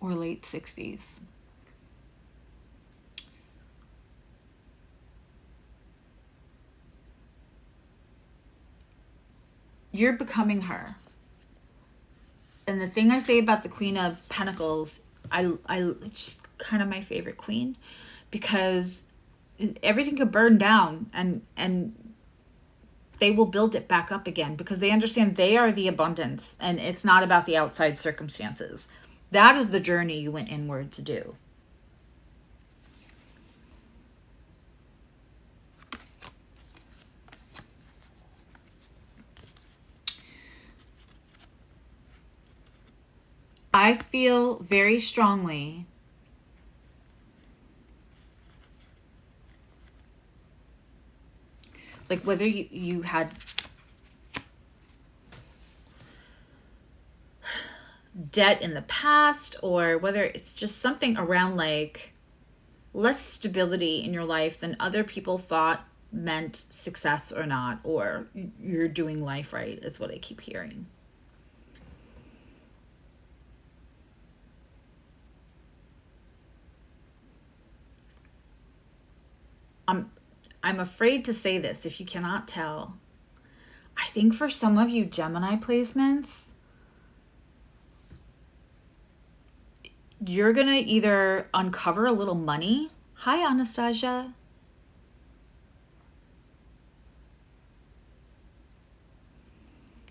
Or late 60s. You're becoming her. And the thing I say about the Queen of Pentacles, I just kind of my favorite queen, because everything could burn down and they will build it back up again, because they understand they are the abundance and it's not about the outside circumstances. That is the journey you went inward to do. I feel very strongly like whether you had debt in the past, or whether it's just something around like less stability in your life than other people thought meant success or not, or you're doing life right, is what I keep hearing. I'm afraid to say this if you cannot tell. I think for some of you Gemini placements, you're going to either uncover a little money. Hi, Anastasia.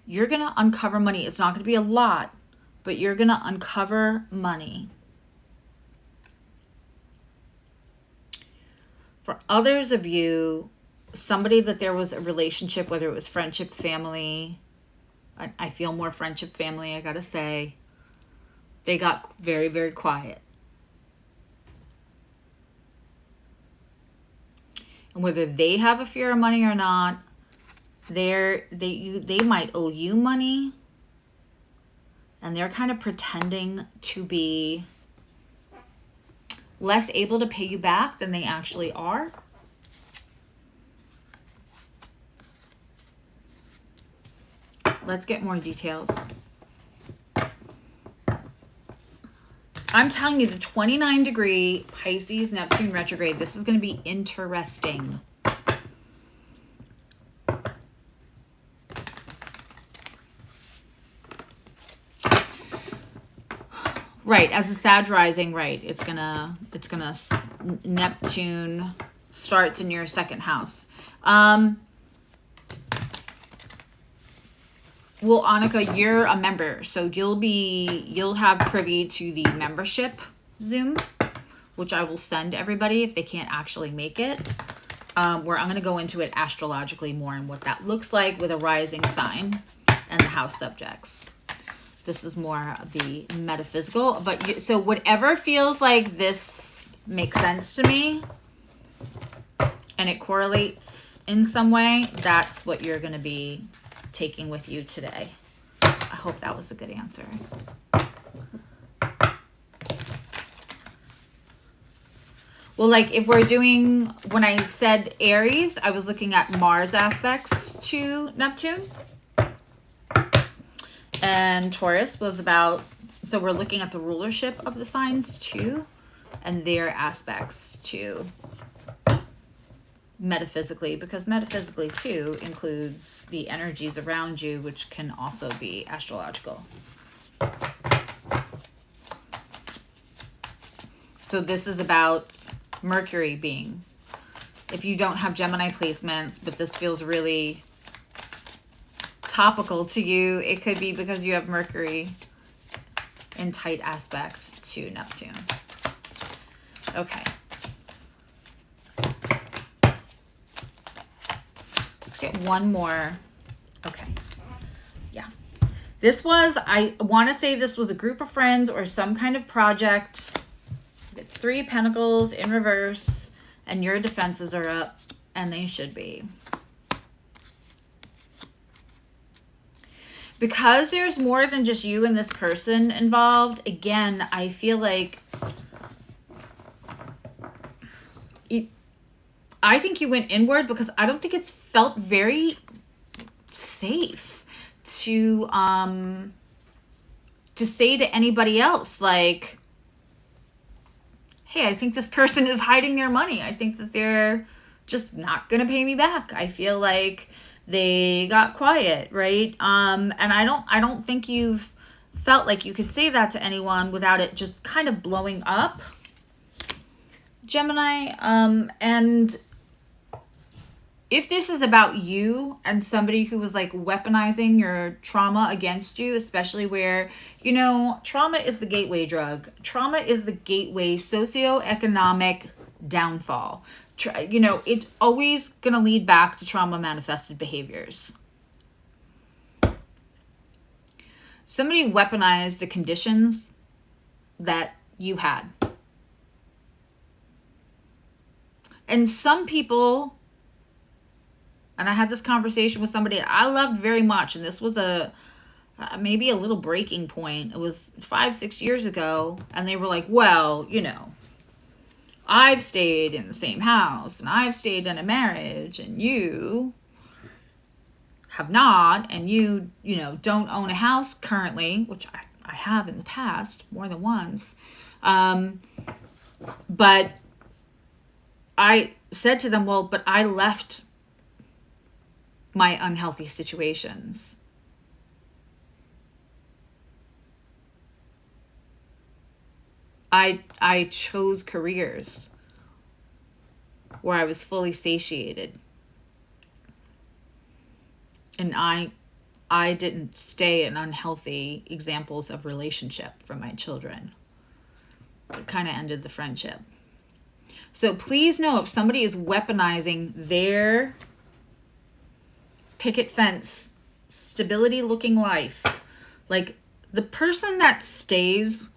You're going to uncover money. It's not going to be a lot, but you're going to uncover money. For others of you, somebody that there was a relationship, whether it was friendship, family, I feel more friendship, family, I gotta say, they got very, very quiet. And whether they have a fear of money or not, they might owe you money, and they're kind of pretending to be less able to pay you back than they actually are. Let's get more details. I'm telling you, the 29-degree Pisces Neptune retrograde, this is going to be interesting. Right, as a Sag rising, right, it's gonna Neptune starts in your second house. Well, Annika, you're a member, so you'll have privy to the membership Zoom, which I will send everybody if they can't actually make it. Where I'm going to go into it astrologically more and what that looks like with a rising sign and the house subjects. This is more of the metaphysical, but so whatever feels like this makes sense to me and it correlates in some way, that's what you're going to be taking with you today. I hope that was a good answer. Well, like if we're doing, when I said Aries, I was looking at Mars aspects to Neptune. And Taurus was about, so we're looking at the rulership of the signs too, and their aspects to metaphysically, because metaphysically too includes the energies around you, which can also be astrological. So this is about Mercury being, if you don't have Gemini placements, but this feels really topical to you, it could be because you have Mercury in tight aspect to Neptune. Okay. Let's get one more. Okay. Yeah. This was, I want to say this was a group of friends or some kind of project. Get 3 of Pentacles in reverse, and your defenses are up, and they should be. Because there's more than just you and this person involved, again, I feel like I think you went inward because I don't think it's felt very safe to say to anybody else, like, hey, I think this person is hiding their money. I think that they're just not going to pay me back. I feel like they got quiet, right? And I don't think you've felt like you could say that to anyone without it just kind of blowing up, Gemini. And if this is about you and somebody who was like weaponizing your trauma against you, especially where, you know, trauma is the gateway drug. Trauma is the gateway socioeconomic downfall. You know, it's always going to lead back to trauma manifested behaviors. Somebody weaponized the conditions that you had. And some people, and I had this conversation with somebody I loved very much, and this was maybe a little breaking point. It was 5-6 years ago, and they were like, well, you know, I've stayed in the same house, and I've stayed in a marriage, and you have not, and you know, don't own a house currently, which I have in the past more than once. But I said to them, well, but I left my unhealthy situations. I chose careers where I was fully satiated. And I didn't stay in unhealthy examples of relationship from my children. It kind of ended the friendship. So please know, if somebody is weaponizing their picket fence, stability looking life, like the person that stays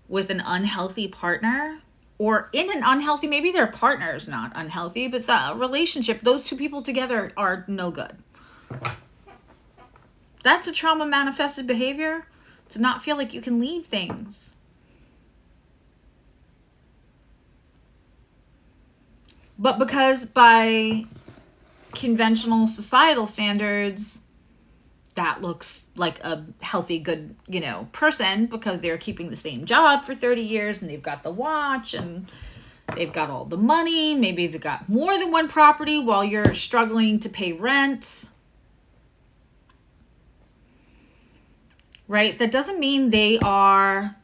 with an unhealthy partner, or in an unhealthy, maybe their partner is not unhealthy, but the relationship, those two people together are no good. That's a trauma manifested behavior, to not feel like you can leave things. But because by conventional societal standards, that looks like a healthy, good, you know, person, because they're keeping the same job for 30 years and they've got the watch and they've got all the money. Maybe they've got more than one property while you're struggling to pay rent. Right? That doesn't mean they are,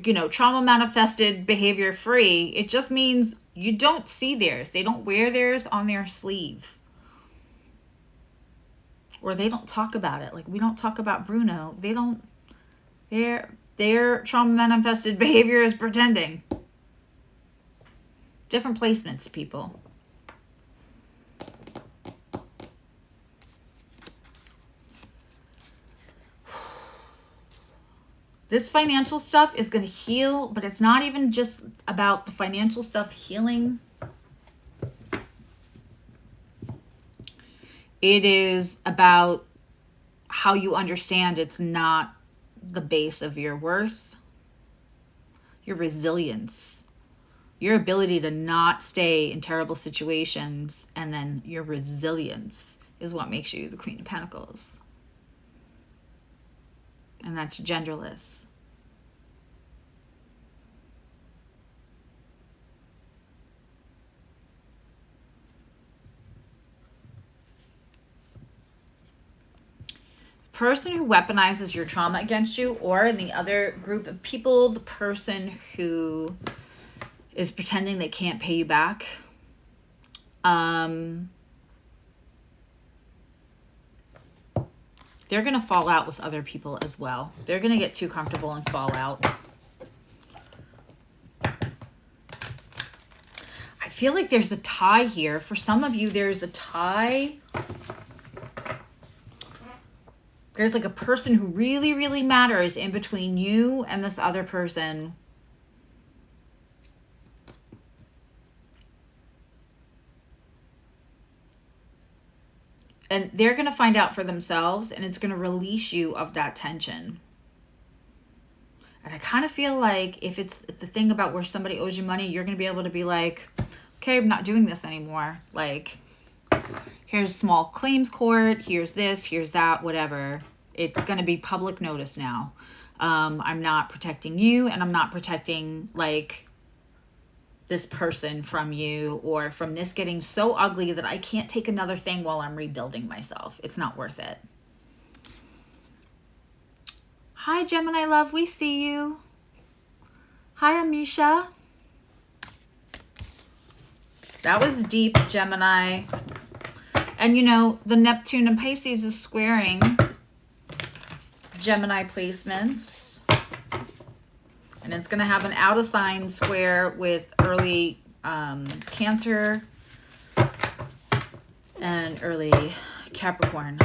you know, trauma manifested behavior free. It just means you don't see theirs. They don't wear theirs on their sleeve. Or they don't talk about it. Like we don't talk about Bruno. They don't, their trauma manifested behavior is pretending. Different placements, people. This financial stuff is going to heal, but it's not even just about the financial stuff healing. It is about how you understand it's not the base of your worth, your resilience, your ability to not stay in terrible situations, and then your resilience is what makes you the Queen of Pentacles. And that's genderless. Person who weaponizes your trauma against you, or in the other group of people, the person who is pretending they can't pay you back. They're going to fall out with other people as well. They're going to get too comfortable and fall out. I feel like there's a tie here. For some of you, there's a tie. There's like a person who really, really matters in between you and this other person. And they're going to find out for themselves, and it's going to release you of that tension. And I kind of feel like if it's the thing about where somebody owes you money, you're going to be able to be like, okay, I'm not doing this anymore. Like, here's small claims court, here's this, here's that, whatever. It's going to be public notice now. I'm not protecting you, and I'm not protecting, like, this person from you, or from this getting so ugly that I can't take another thing while I'm rebuilding myself. It's not worth it. Hi, Gemini love. We see you. Hi, Amisha. That was deep, Gemini. And you know, the Neptune and Pisces is squaring Gemini placements. And it's going to have an out of sign square with early Cancer and early Capricorn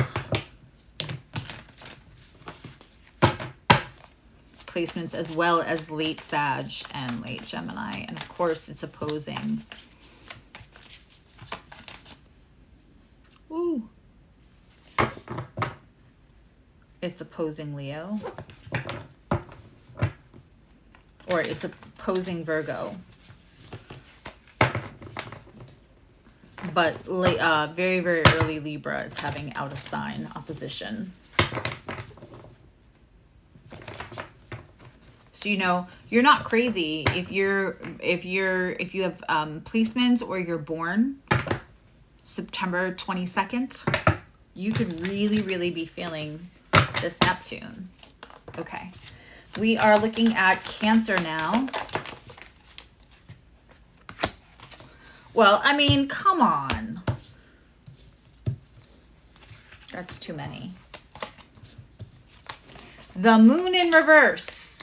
placements, as well as late Sag and late Gemini. And of course, it's opposing. Ooh. It's opposing Leo. Or it's opposing Virgo. But very, very early Libra, it's having out of sign opposition. So, you know, you're not crazy if you have placements or you're born September 22nd, you could really, really be feeling this Neptune. Okay. We are looking at Cancer now. Well, I mean, come on. That's too many. The moon in reverse.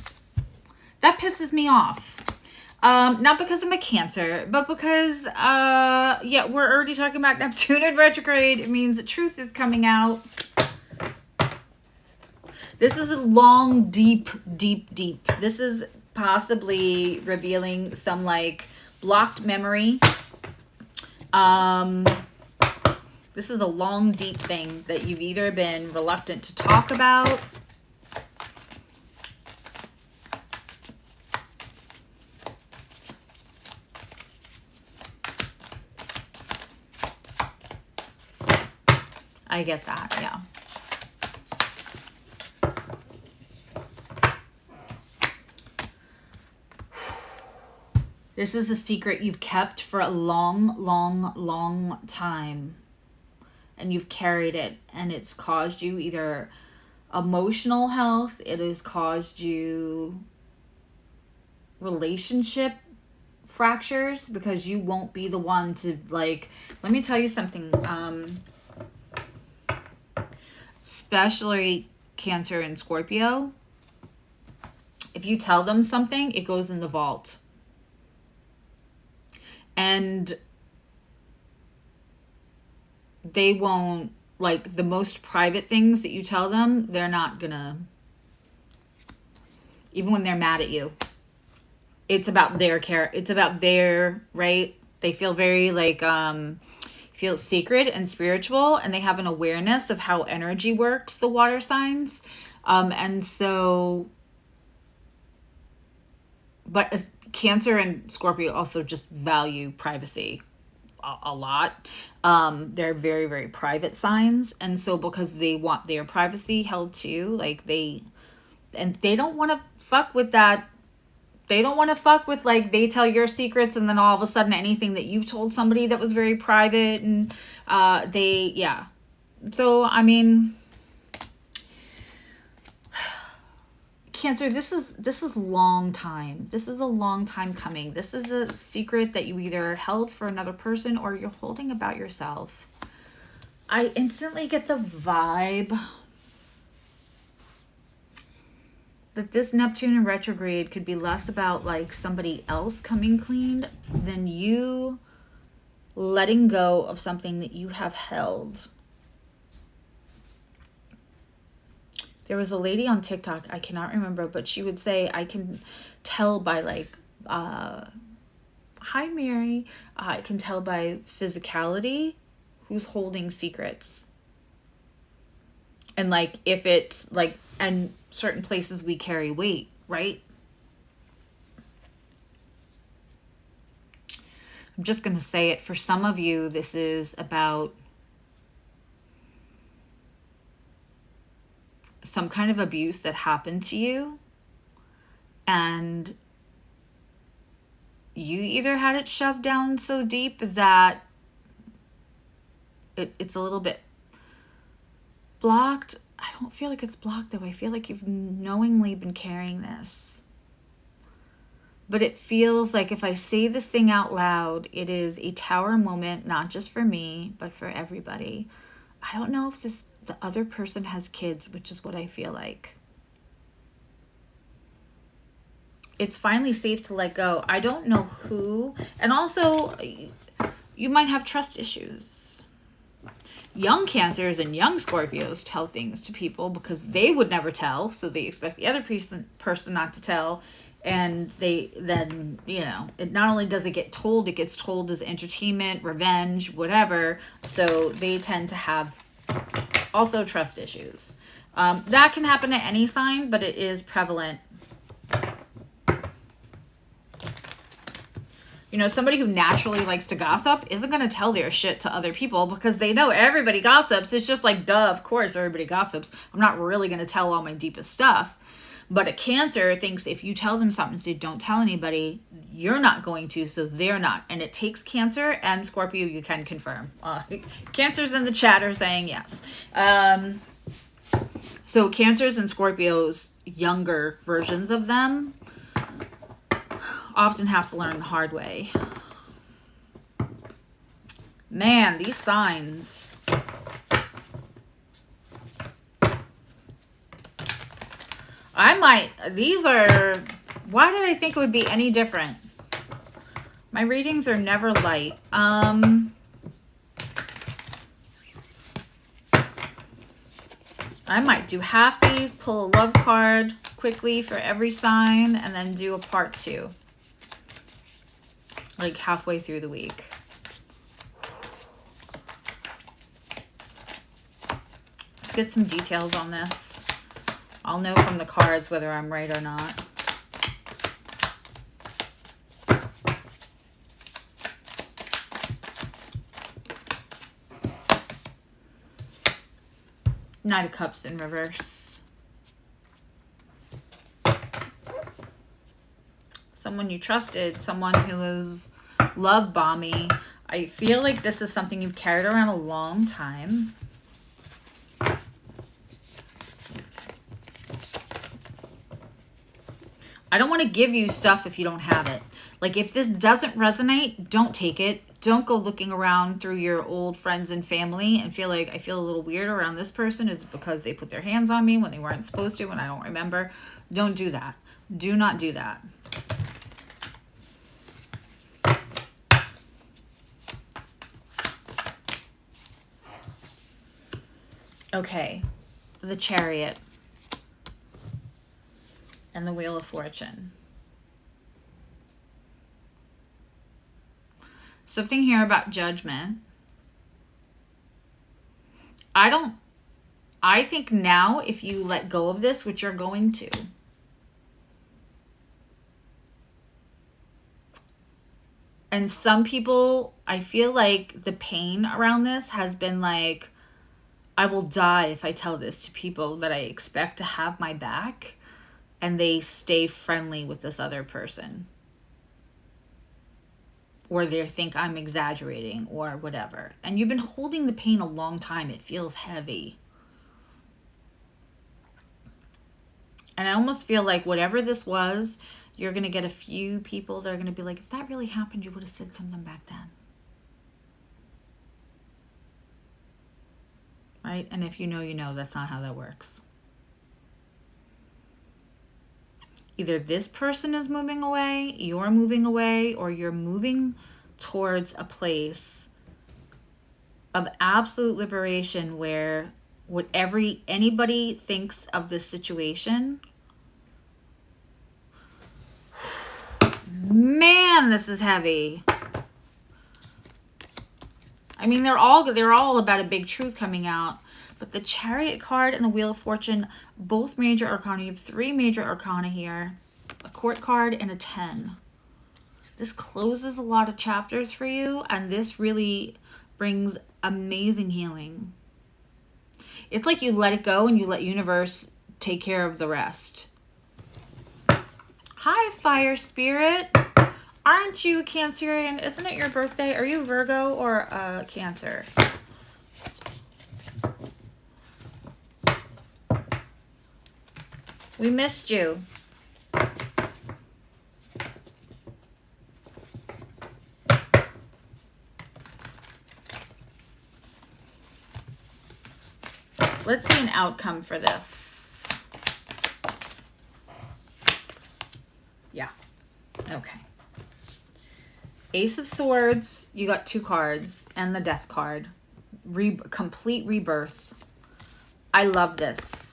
That pisses me off. Not because I'm a Cancer, but because, yeah, we're already talking about Neptune in retrograde. It means the truth is coming out. This is a long, deep, deep, deep. This is possibly revealing some, like, blocked memory. This is a long, deep thing that you've either been reluctant to talk about, I get that, yeah. This is a secret you've kept for a long, long, long time. And you've carried it. And it's caused you either emotional health. It has caused you relationship fractures. Because you won't be the one to, like... Let me tell you something. Especially Cancer and Scorpio. If you tell them something, it goes in the vault. And they won't, like, the most private things that you tell them, they're not gonna, even when they're mad at you, it's about their care. It's about their, right? They feel very, like, feel sacred and spiritual, and they have an awareness of how energy works, the water signs. And so, but Cancer and Scorpio also just value privacy a lot. They're very, very private signs. And so because they want their privacy held too, like they don't want to fuck with that. They don't want to fuck with, like, they tell your secrets and then all of a sudden anything that you've told somebody that was very private and yeah. So, I mean, Cancer, this is long time. This is a long time coming. This is a secret that you either held for another person or you're holding about yourself. I instantly get the vibe that this Neptune in retrograde could be less about, like, somebody else coming clean than you letting go of something that you have held. There was a lady on TikTok, I cannot remember, but she would say, I can tell by, like, hi, Mary. I can tell by physicality who's holding secrets. And, like, if it's, like, and certain places we carry weight, right? I'm just going to say it. For some of you, this is about some kind of abuse that happened to you, and you either had it shoved down so deep that it's a little bit blocked. I don't feel like it's blocked though. I feel like you've knowingly been carrying this. But it feels like if I say this thing out loud, it is a tower moment, not just for me, but for everybody. I don't know if the other person has kids, which is what I feel like. It's finally safe to let go. I don't know who. And also, you might have trust issues. Young Cancers and young Scorpios tell things to people because they would never tell. So they expect the other person not to tell. And then, you know, it not only does it get told, it gets told as entertainment, revenge, whatever. So they tend to have also trust issues. That can happen to any sign, but it is prevalent. You know, somebody who naturally likes to gossip isn't going to tell their shit to other people because they know everybody gossips. It's just like, duh, of course, everybody gossips. I'm not really going to tell all my deepest stuff. But a Cancer thinks if you tell them something, so don't tell anybody, you're not going to, so they're not. And it takes Cancer and Scorpio, you can confirm. Cancers in the chat are saying yes. So Cancers and Scorpios, younger versions of them, often have to learn the hard way. Man, these signs. Why did I think it would be any different? My readings are never light. I might do half these, pull a love card quickly for every sign, and then do a part 2. Like halfway through the week. Let's get some details on this. I'll know from the cards whether I'm right or not. Knight of Cups in reverse. Someone you trusted, someone who was love bomby. I feel like this is something you've carried around a long time. I don't want to give you stuff if you don't have it. Like if this doesn't resonate, don't take it. Don't go looking around through your old friends and family and feel like I feel a little weird around this person. Is it because they put their hands on me when they weren't supposed to and I don't remember? Don't do that. Do not do that. Okay, the Chariot and the Wheel of Fortune. Something here about judgment. I think now if you let go of this, which you're going to, and some people, I feel like the pain around this has been like, I will die if I tell this to people that I expect to have my back and they stay friendly with this other person. Or they think I'm exaggerating or whatever. And you've been holding the pain a long time. It feels heavy. And I almost feel like whatever this was, you're going to get a few people that are going to be like, if that really happened, you would have said something back then. Right? And if you know, you know, that's not how that works. Either this person is moving away, you're moving away, or you're moving towards a place of absolute liberation where whatever anybody thinks of this situation, man, this is heavy. I mean, they're all about a big truth coming out. But the Chariot card and the Wheel of Fortune, both major arcana. You have 3 major arcana here. A Court card and a 10. This closes a lot of chapters for you. And this really brings amazing healing. It's like you let it go and you let universe take care of the rest. Hi, Fire Spirit. Aren't you a Cancerian? Isn't it your birthday? Are you Virgo or Cancer? We missed you. Let's see an outcome for this. Yeah. Okay. Ace of Swords, you got 2 cards, and the Death card. Complete rebirth. I love this.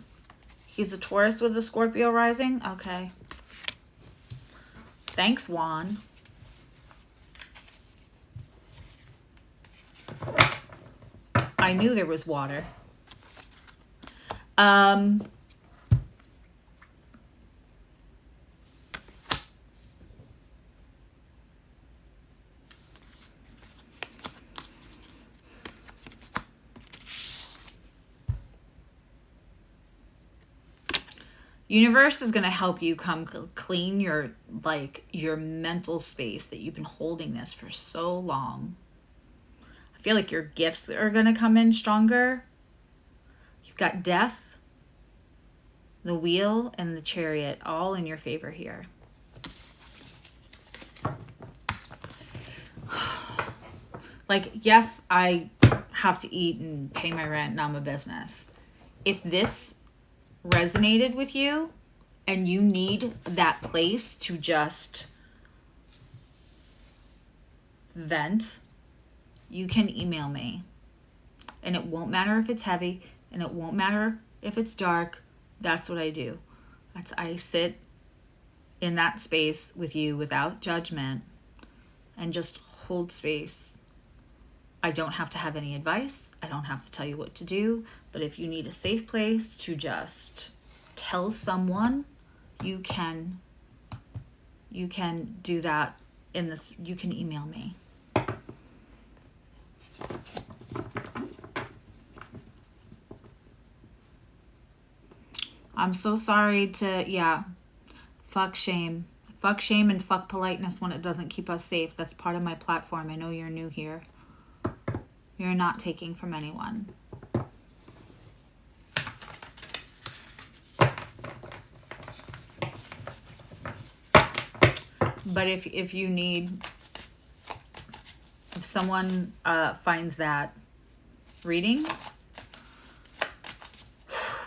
He's a Taurus with a Scorpio rising? Okay. Thanks, Juan. I knew there was water. Universe is going to help you come clean your mental space that you've been holding this for so long. I feel like your gifts are going to come in stronger. You've got Death, the Wheel, and the Chariot all in your favor here. Like, yes, I have to eat and pay my rent and I'm a business. If this resonated with you and you need that place to just vent, you can email me. And it won't matter if it's heavy, and it won't matter if it's dark. That's what I do. I sit in that space with you without judgment and just hold space. I don't have to have any advice. I don't have to tell you what to do. But if you need a safe place to just tell someone, you can do that in this. You can email me. I'm so sorry to, yeah, fuck shame. Fuck shame and fuck politeness when it doesn't keep us safe. That's part of my platform. I know you're new here. You're not taking from anyone. But if you need, if someone finds that reading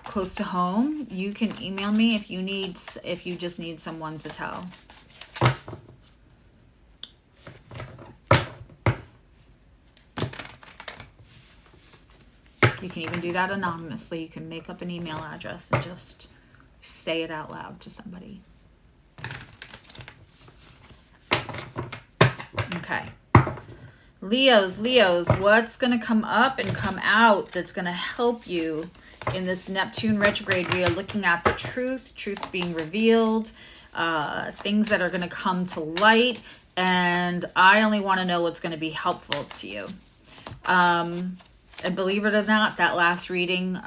close to home, you can email me if you just need someone to tell. You can even do that anonymously. You can make up an email address and just say it out loud to somebody. Okay. Leos, what's going to come up and come out that's going to help you in this Neptune retrograde? We are looking at the truth being revealed, things that are going to come to light, and I only want to know what's going to be helpful to you. And believe it or not, that last reading,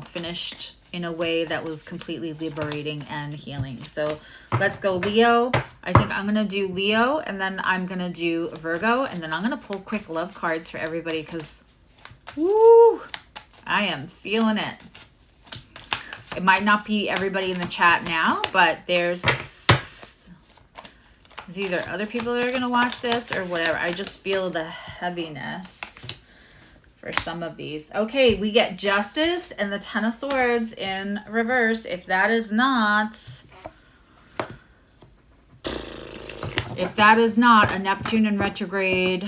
finished in a way that was completely liberating and healing. So let's go Leo. I think I'm going to do Leo, and then I'm going to do Virgo, and then I'm going to pull quick love cards for everybody because, woo, I am feeling it. It might not be everybody in the chat now, but there's either other people that are going to watch this or whatever. I just feel the heaviness for some of these. Okay, we get Justice and the Ten of Swords in reverse. If that is not a Neptune in retrograde,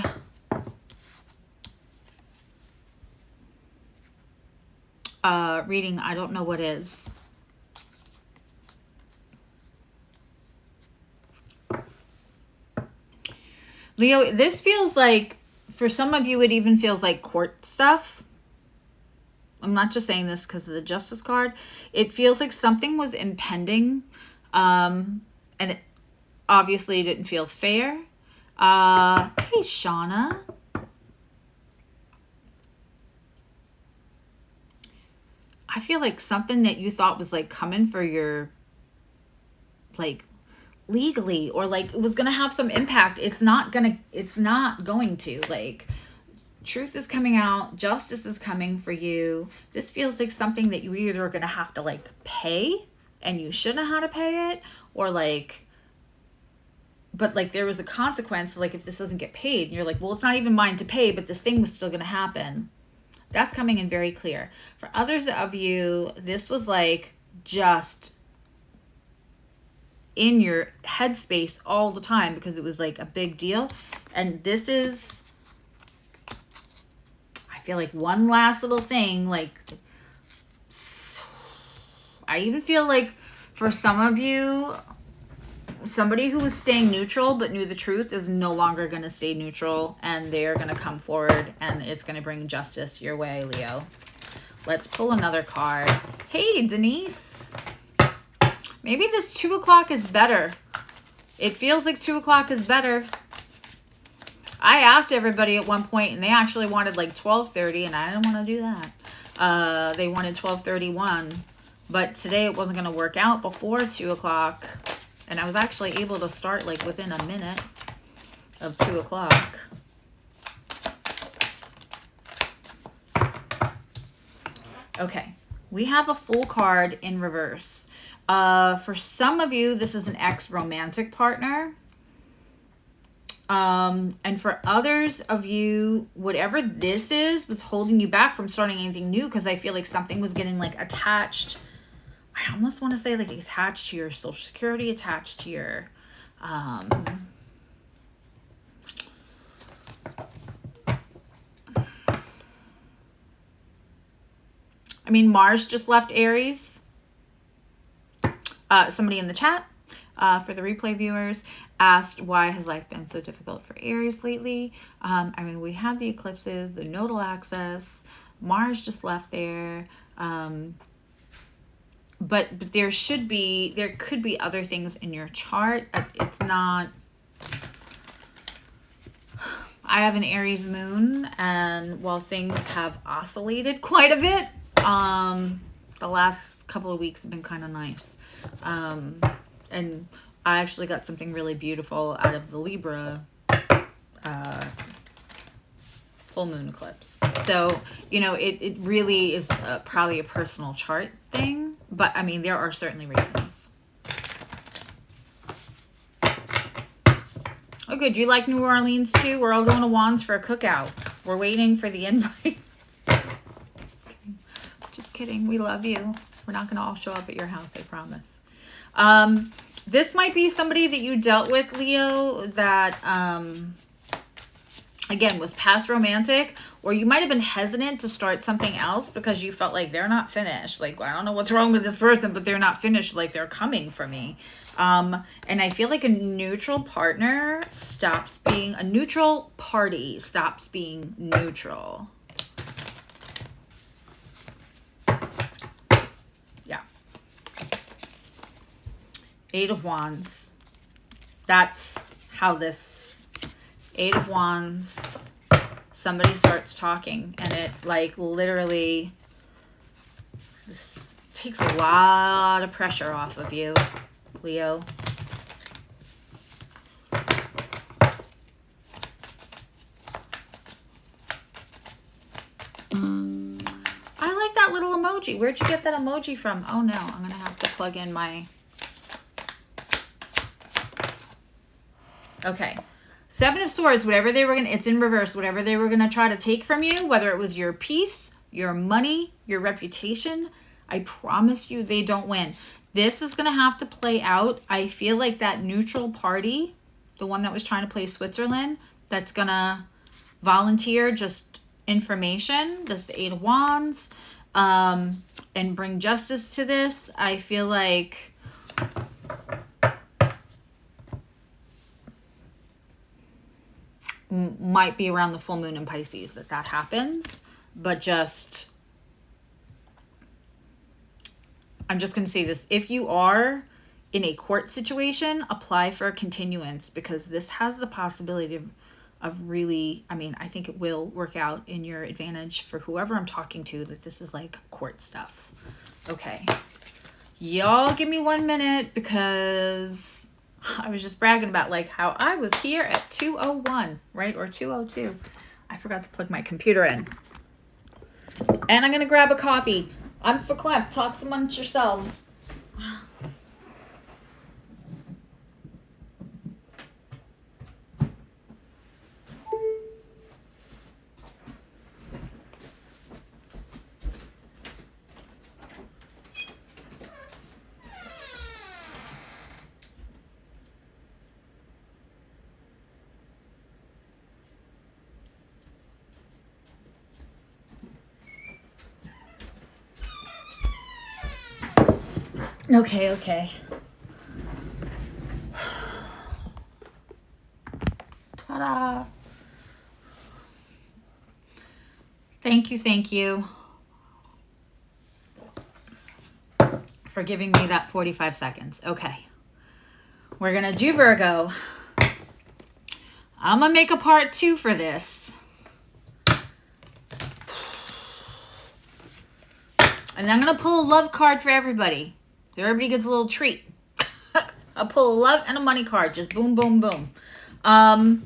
reading, I don't know what is. Leo, this feels like, for some of you, it even feels like court stuff. I'm not just saying this because of the Justice card. It feels like something was impending, and it obviously didn't feel fair. Hey, Shauna. I feel like something that you thought was like coming for your, like, legally, or like it was gonna have some impact, it's not going to. Like, truth is coming out, justice is coming for you. This feels like something that you either are gonna have to like pay and you shouldn't have had to pay it, or like, but like there was a consequence, like if this doesn't get paid, and you're like, well, it's not even mine to pay, but this thing was still going to happen. That's coming in very clear. For others of you, this was like just in your headspace all the time because it was like a big deal. And this is, I feel like one last little thing, like I even feel like for some of you, somebody who was staying neutral but knew the truth is no longer going to stay neutral, and they're going to come forward and it's going to bring justice your way, Leo. Let's pull another card. Hey, Denise. Maybe this 2 o'clock is better. It feels like 2 o'clock is better. I asked everybody at one point and they actually wanted like 12:30, and I didn't want to do that. They wanted 12:31, but today it wasn't going to work out before 2 o'clock. And I was actually able to start like within a minute of 2 o'clock. Okay, we have a Fool card in reverse. For some of you, this is an ex-romantic partner. And for others of you, whatever this is was holding you back from starting anything new, because I feel like something was getting like attached. I almost want to say like attached to your Social Security, attached to your, I mean, Mars just left Aries. Somebody in the chat, for the replay viewers, asked why has life been so difficult for Aries lately. I mean, we had the eclipses, the nodal axis, Mars just left there. But there could be other things in your chart. It's not, I have an Aries moon, and while things have oscillated quite a bit, the last couple of weeks have been kind of nice. And I actually got something really beautiful out of the Libra full moon eclipse. So, you know, it really is probably a personal chart thing, but I mean, there are certainly reasons. Oh, good. You like New Orleans too? We're all going to Juan's for a cookout. We're waiting for the invite. Just kidding. Just kidding. We love you. We're not going to all show up at your house, I promise. This might be somebody that you dealt with, Leo, that, again, was past romantic, or you might have been hesitant to start something else because you felt like they're not finished. Like, I don't know what's wrong with this person, but they're not finished. Like, they're coming for me. And I feel like a neutral partner stops being, a neutral party stops being neutral. Yeah. 8 of Wands. That's how this 8 of Wands, somebody starts talking, and it like literally this takes a lot of pressure off of you, Leo. I like that little emoji. Where'd you get that emoji from? Oh no, I'm gonna have to plug in my... Okay. 7 of Swords, whatever they were going to, it's in reverse, whatever they were going to try to take from you, whether it was your peace, your money, your reputation, I promise you they don't win. This is going to have to play out. I feel like that neutral party, the one that was trying to play Switzerland, that's going to volunteer just information, this 8 of Wands, and bring justice to this. I feel like... might be around the full moon in Pisces that happens, but just, I'm just going to say this. If you are in a court situation, apply for a continuance, because this has the possibility of really, I mean, I think it will work out in your advantage for whoever I'm talking to, that this is like court stuff. Okay. Y'all give me 1 minute, because I was just bragging about like how I was here at 2:01, right? Or 2:02. I forgot to plug my computer in. And I'm going to grab a coffee. I'm verklempt. Talk amongst yourselves. Okay, okay. Ta-da! Thank you for giving me that 45 seconds. Okay. We're going to do Virgo. I'm going to make a part 2 for this. And I'm going to pull a love card for everybody. So everybody gets a little treat. I'll pull a love and a money card. Just boom, boom, boom. And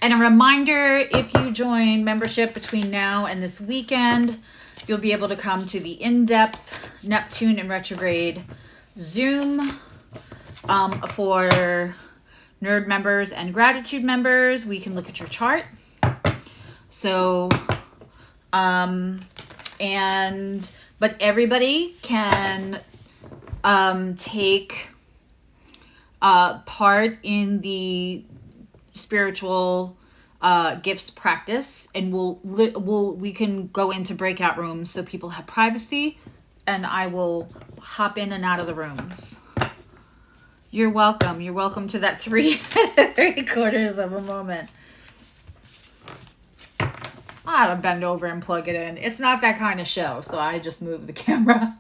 a reminder, if you join membership between now and this weekend, you'll be able to come to the in-depth Neptune in retrograde Zoom for nerd members and gratitude members. We can look at your chart. So, but everybody can take part in the spiritual gifts practice, and we can go into breakout rooms so people have privacy, and I will hop in and out of the rooms. You're welcome. You're welcome to that 3/4 of a moment. I had to bend over and plug it in. It's not that kind of show, so I just moved the camera.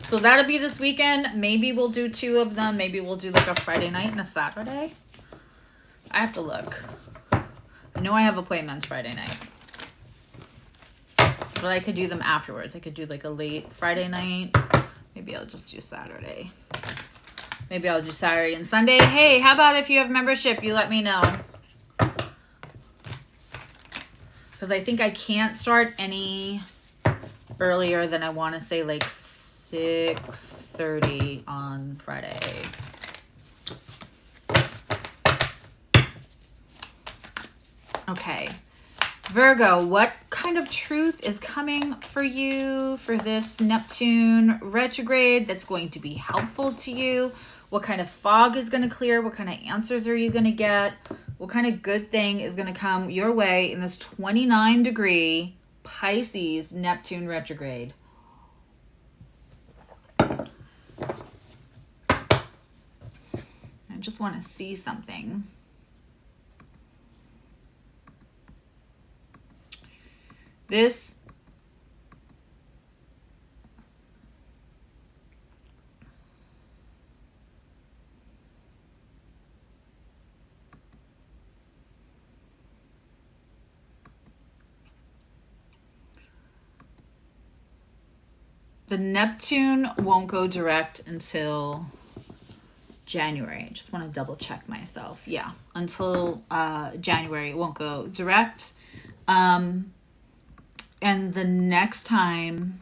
So that'll be this weekend. Maybe we'll do 2 of them. Maybe we'll do like a Friday night and a Saturday. I have to look. I know I have appointments Friday night. But I could do them afterwards. I could do like a late Friday night. Maybe I'll just do Saturday. Maybe I'll do Saturday and Sunday. Hey, how about if you have membership, you let me know. Because I think I can't start any earlier than I want to say like 6:30 on Friday. Okay. Virgo, what kind of truth is coming for you for this Neptune retrograde that's going to be helpful to you? What kind of fog is going to clear? What kind of answers are you going to get? What kind of good thing is going to come your way in this 29-degree Pisces Neptune retrograde? I just want to see something. This the Neptune won't go direct until January. I just want to double check myself. Yeah, until January it won't go direct. And the next time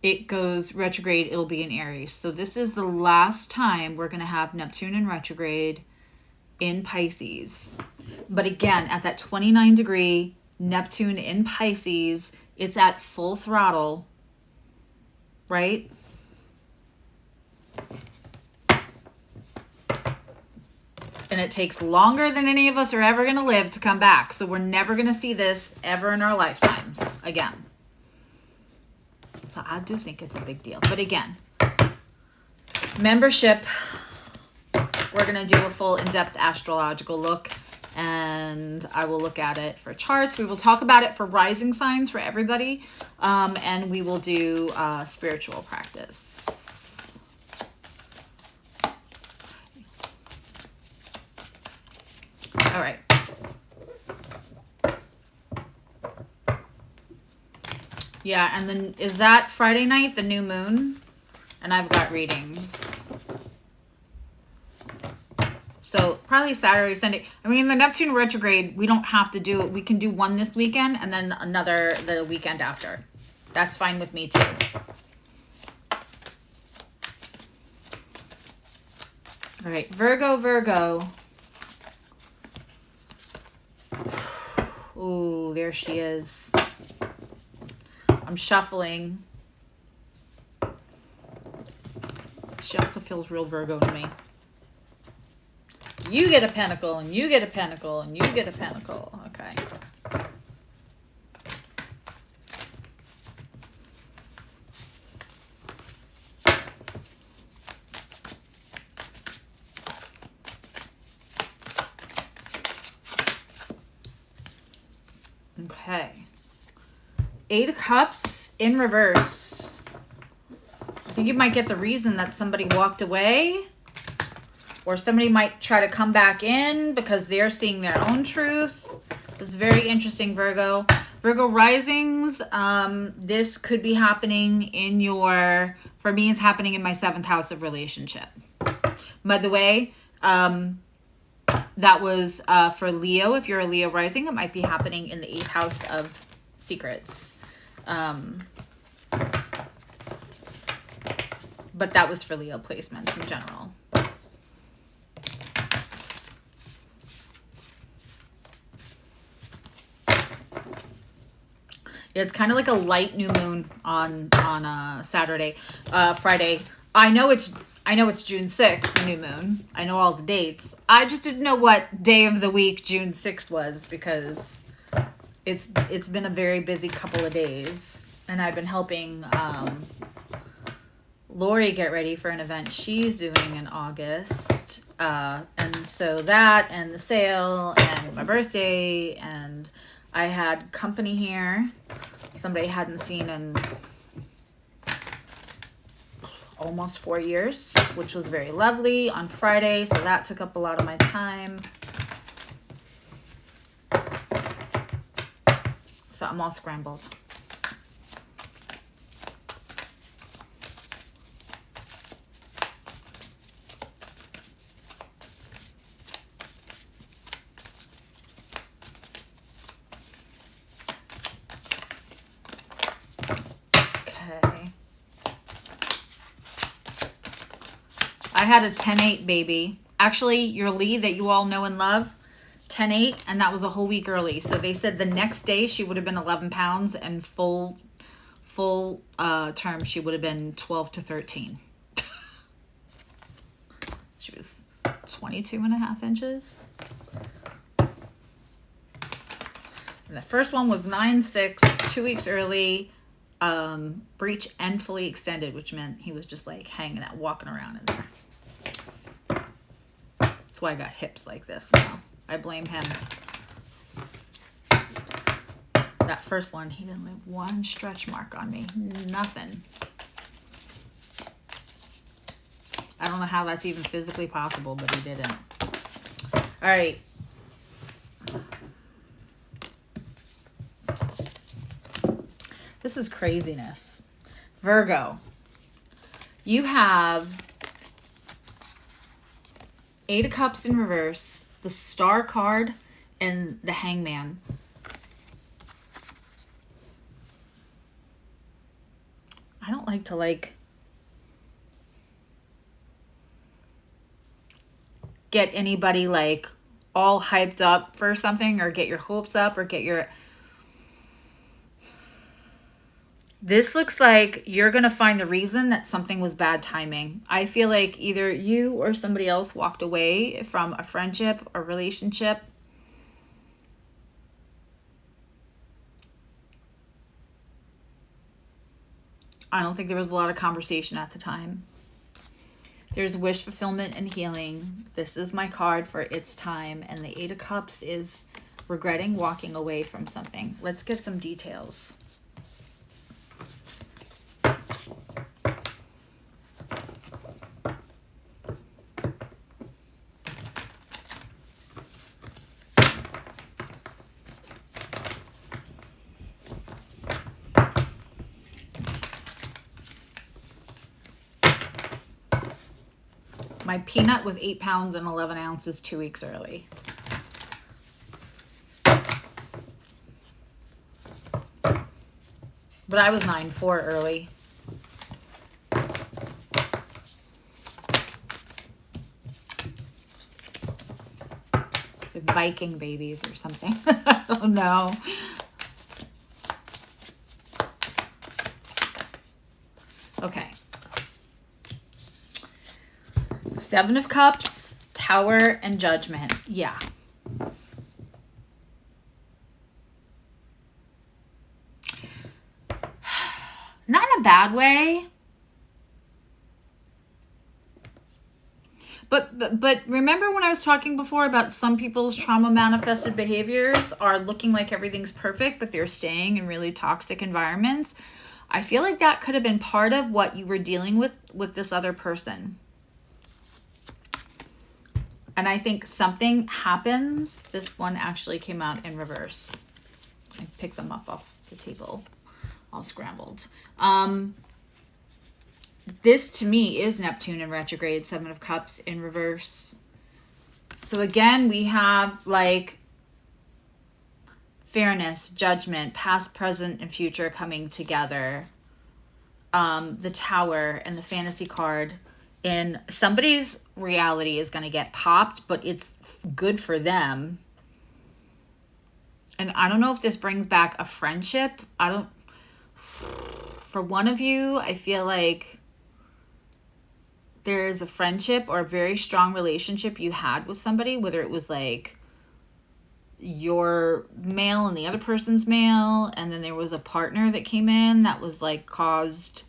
it goes retrograde, it'll be in Aries. So this is the last time we're going to have Neptune in retrograde in Pisces. But again, at that 29-degree Neptune in Pisces, it's at full throttle, right? And it takes longer than any of us are ever going to live to come back. So we're never going to see this ever in our lifetimes again. So I do think it's a big deal. But again, membership, we're going to do a full in-depth astrological look. And I will look at it for charts. We will talk about it for rising signs for everybody. And we will do spiritual practice. All right. Yeah, and then is that Friday night, the new moon? And I've got readings. So probably Saturday, Sunday. I mean, the Neptune retrograde, we don't have to do it. We can do one this weekend and then another the weekend after. That's fine with me too. All right, Virgo. Ooh, there she is. I'm shuffling. She also feels real Virgo to me. You get a pentacle, and you get a pentacle, and you get a pentacle. Okay. Okay. 8 of Cups in reverse. I think you might get the reason that somebody walked away, or somebody might try to come back in because they're seeing their own truth. It's very interesting, Virgo. Virgo risings, this could be happening in your, for me, it's happening in my 7th house of relationship. By the way, that was for Leo. If you're a Leo rising, it might be happening in the 8th house of secrets. But that was for Leo placements in general. Yeah, it's kind of like a light new moon on Friday. I know it's June 6th, the new moon. I know all the dates. I just didn't know what day of the week June 6th was, because it's been a very busy couple of days, and I've been helping Lori get ready for an event she's doing in August. And so that, and the sale, and my birthday, and I had company here. Somebody I hadn't seen in almost 4 years, which was very lovely on Friday. So that took up a lot of my time. So I'm all scrambled. I had a 10-8 baby. Actually, your Lee that you all know and love, 10-8, and that was a whole week early. So they said the next day she would have been 11 pounds, and full term she would have been 12 to 13. She was 22.5 inches. And the first one was 9-6, 2 weeks early, breech and fully extended, which meant he was just like hanging out, walking around in there. That's why I got hips like this now. I blame him. That first one, he didn't leave one stretch mark on me. Nothing. I don't know how that's even physically possible, but he didn't. All right. This is craziness. Virgo, you have 8 of Cups in reverse, the Star card, and the Hangman. I don't like to get anybody all hyped up for something, or get your hopes up, or get your... This looks like you're going to find the reason that something was bad timing. I feel like either you or somebody else walked away from a friendship or relationship. I don't think there was a lot of conversation at the time. There's wish fulfillment and healing. This is my card for its time. And the 8 of Cups is regretting walking away from something. Let's get some details. My peanut was 8 pounds and 11 ounces 2 weeks early. But I was 9'4" early. It's like Viking babies or something. I don't know. Okay. 7 of Cups, Tower and Judgment. Yeah. Not in a bad way. But remember when I was talking before about some people's trauma manifested behaviors are looking like everything's perfect, but they're staying in really toxic environments? I feel like that could have been part of what you were dealing with this other person. And I think something happens. This one actually came out in reverse. I picked them up off the table, all scrambled. This to me is Neptune in retrograde, Seven of Cups in reverse. So again, we have like fairness, judgment, past, present, and future coming together. The Tower and the Fantasy card. And somebody's reality is going to get popped, but it's good for them. And I don't know if this brings back a friendship. For one of you, I feel like there's a friendship or a very strong relationship you had with somebody, whether it was like your male and the other person's male, and then there was a partner that came in that was like caused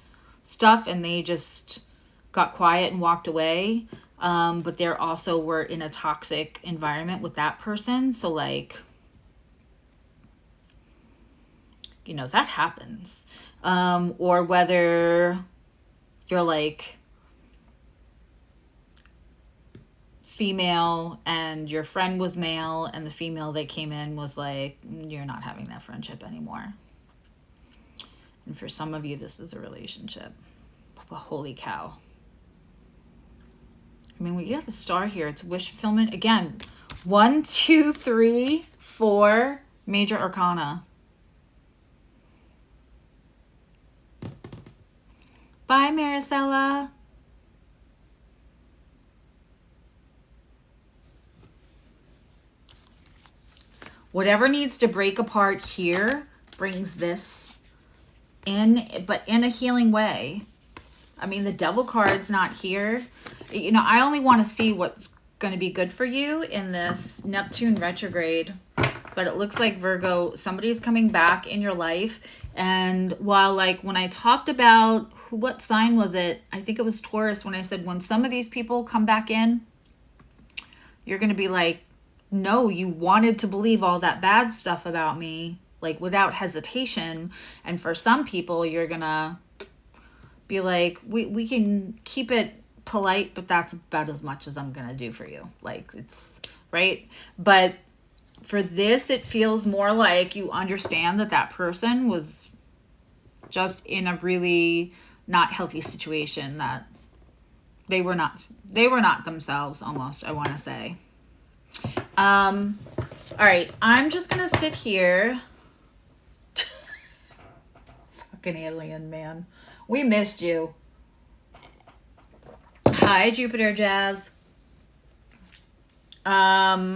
stuff and they just got quiet and walked away. But they also were in a toxic environment with that person. So like, you know, that happens. Or whether you're like female and your friend was male and the female that came in was like, you're not having that friendship anymore. And for some of you, this is a relationship. But holy cow. I mean, we got the star here. It's wish fulfillment. Again, 1, 2, 3, 4 major arcana. Bye, Maricela. Whatever needs to break apart here brings this in, but in a healing way. I mean, the Devil card's not here. You know, I only want to see what's going to be good for you in this Neptune retrograde. But it looks like, Virgo, somebody's coming back in your life. And while, like, when I talked about, what sign was it? I think it was Taurus, when I said when some of these people come back in, you're going to be like, no, you wanted to believe all that bad stuff about me, like, without hesitation. And for some people, you're going to be like, we can keep it polite, but that's about as much as I'm going to do for you. Like, it's, right? But for this, it feels more like you understand that that person was just in a really not healthy situation, that they were not themselves, almost, I want to say. All right, I'm just gonna sit here. Fucking alien, man. We missed you. Hi, Jupiter Jazz. All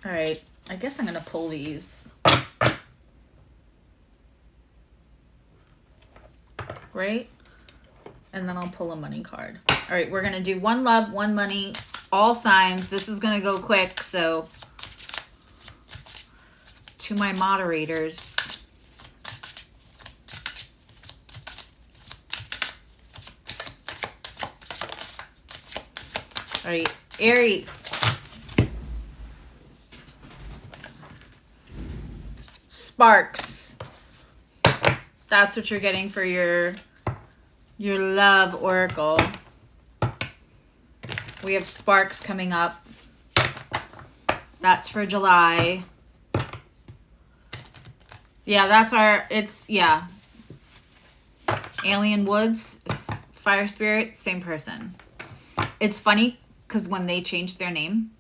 right, I guess I'm gonna pull these. Right? And then I'll pull a money card. All right, we're going to do one love, one money, all signs. This is going to go quick, so to my moderators. All right, Aries. Sparks. That's what you're getting for your love oracle. We have sparks coming up. That's for July. Yeah, that's our, it's, yeah. Alien Woods, it's Fire Spirit, same person. It's funny because when they changed their name,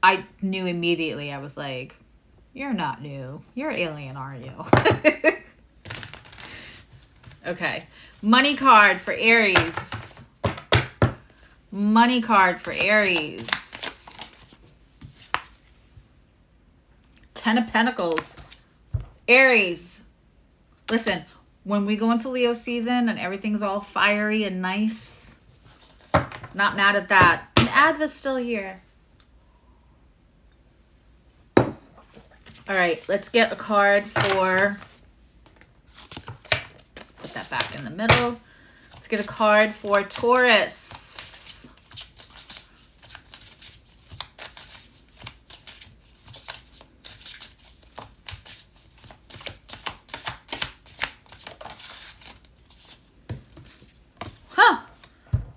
I knew immediately. I was like, you're not new. You're alien, aren't you? Okay. Money card for Aries. Money card for Aries. 10 of Pentacles. Aries, listen, when we go into Leo season and everything's all fiery and nice, not mad at that. And Adva's still here. All right, let's get a card for, put that back in the middle. Let's get a card for Taurus.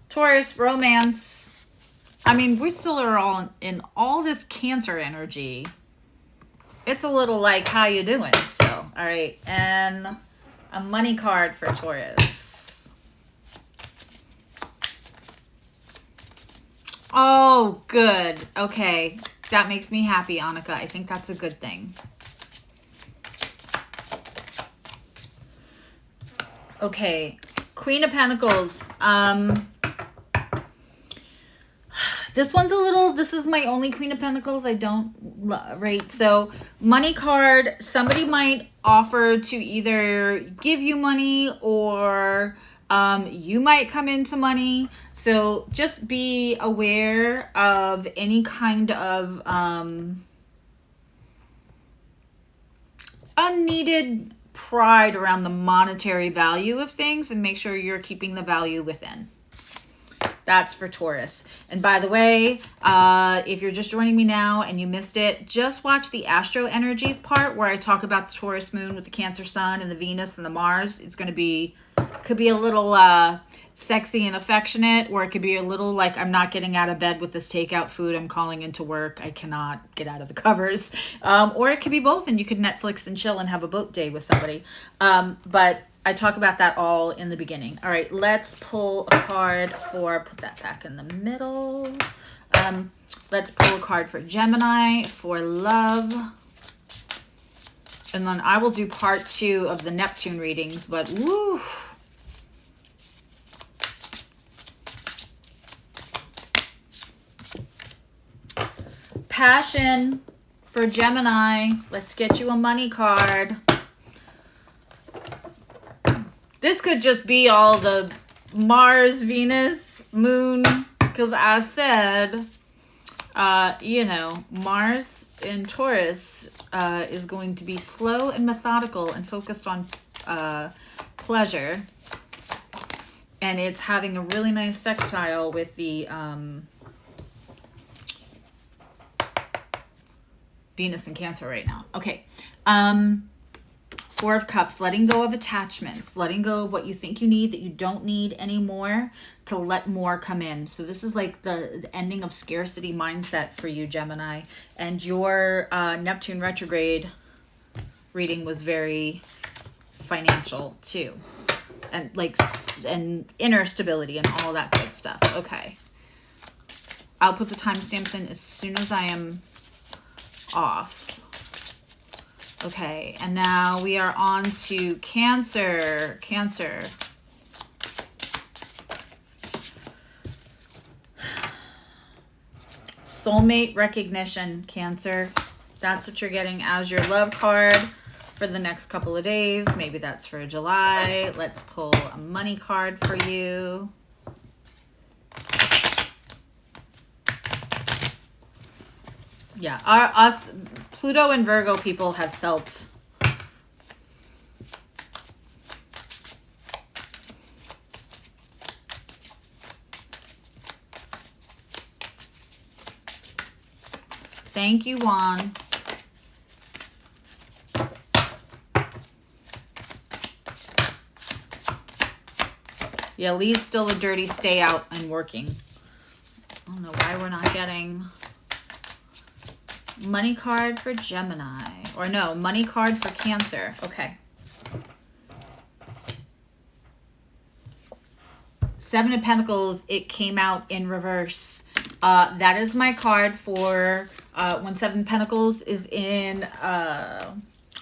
Taurus, romance. I mean, we still are all in all this Cancer energy. It's a little like, how you doing still? All right. And a money card for Taurus. Oh, good. Okay. That makes me happy, Annika. I think that's a good thing. Okay. Queen of Pentacles. This one's a little, this is my only Queen of Pentacles. I don't, right? So money card, somebody might offer to either give you money or you might come into money. So just be aware of any kind of unneeded pride around the monetary value of things, and make sure you're keeping the value within. That's for Taurus. And by the way, if you're just joining me now and you missed it, just watch the Astro Energies part where I talk about the Taurus moon with the Cancer sun and the Venus and the Mars. It's going to be, could be a little sexy and affectionate, or it could be a little like, I'm not getting out of bed with this takeout food. I'm calling into work. I cannot get out of the covers. Or it could be both, and you could Netflix and chill and have a boat day with somebody. But I talk about that all in the beginning. All right, let's pull a card for, put that back in the middle. Let's pull a card for Gemini for love. And then I will do part 2 of the Neptune readings, but woo. Passion for Gemini. Let's get you a money card. This could just be all the Mars, Venus, Moon, because I said, you know, Mars in Taurus is going to be slow and methodical and focused on pleasure. And it's having a really nice sextile with the Venus and Cancer right now. Okay. 4 of Cups, letting go of attachments, letting go of what you think you need that you don't need anymore, to let more come in. So this is like the ending of scarcity mindset for you, Gemini. And your Neptune retrograde reading was very financial too. And like, and inner stability and all that good stuff. Okay. I'll put the timestamps in as soon as I am off. Okay, and now we are on to Cancer. Cancer. Soulmate recognition, Cancer. That's what you're getting as your love card for the next couple of days. Maybe that's for July. Let's pull a money card for you. Yeah, us Pluto and Virgo people have felt thank you, Juan. Yeah, Lee's still a dirty stay out and working. I don't know why we're not getting money card for Gemini. Or no, money card for Cancer. Okay. 7 of Pentacles, it came out in reverse. That is my card for when 7 of Pentacles is in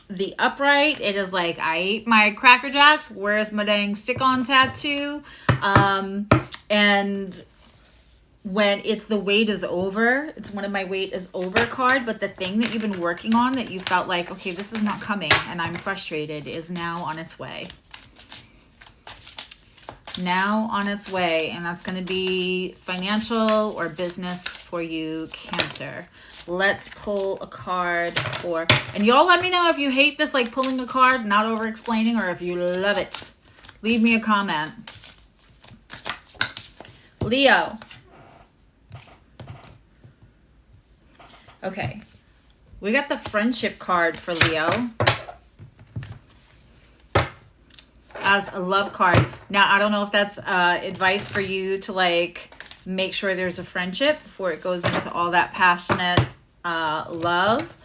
the upright. It is like, I ate my Cracker Jacks. Where's my dang stick-on tattoo? And when it's the wait is over, it's one of my wait is over card, but the thing that you've been working on that you felt like, okay, this is not coming and I'm frustrated, is now on its way. Now on its way, and that's going to be financial or business for you, Cancer. Let's pull a card for, and y'all let me know if you hate this, like pulling a card, not over explaining, or if you love it. Leave me a comment. Leo. Okay, we got the friendship card for Leo as a love card. Now, I don't know if that's advice for you to like make sure there's a friendship before it goes into all that passionate love,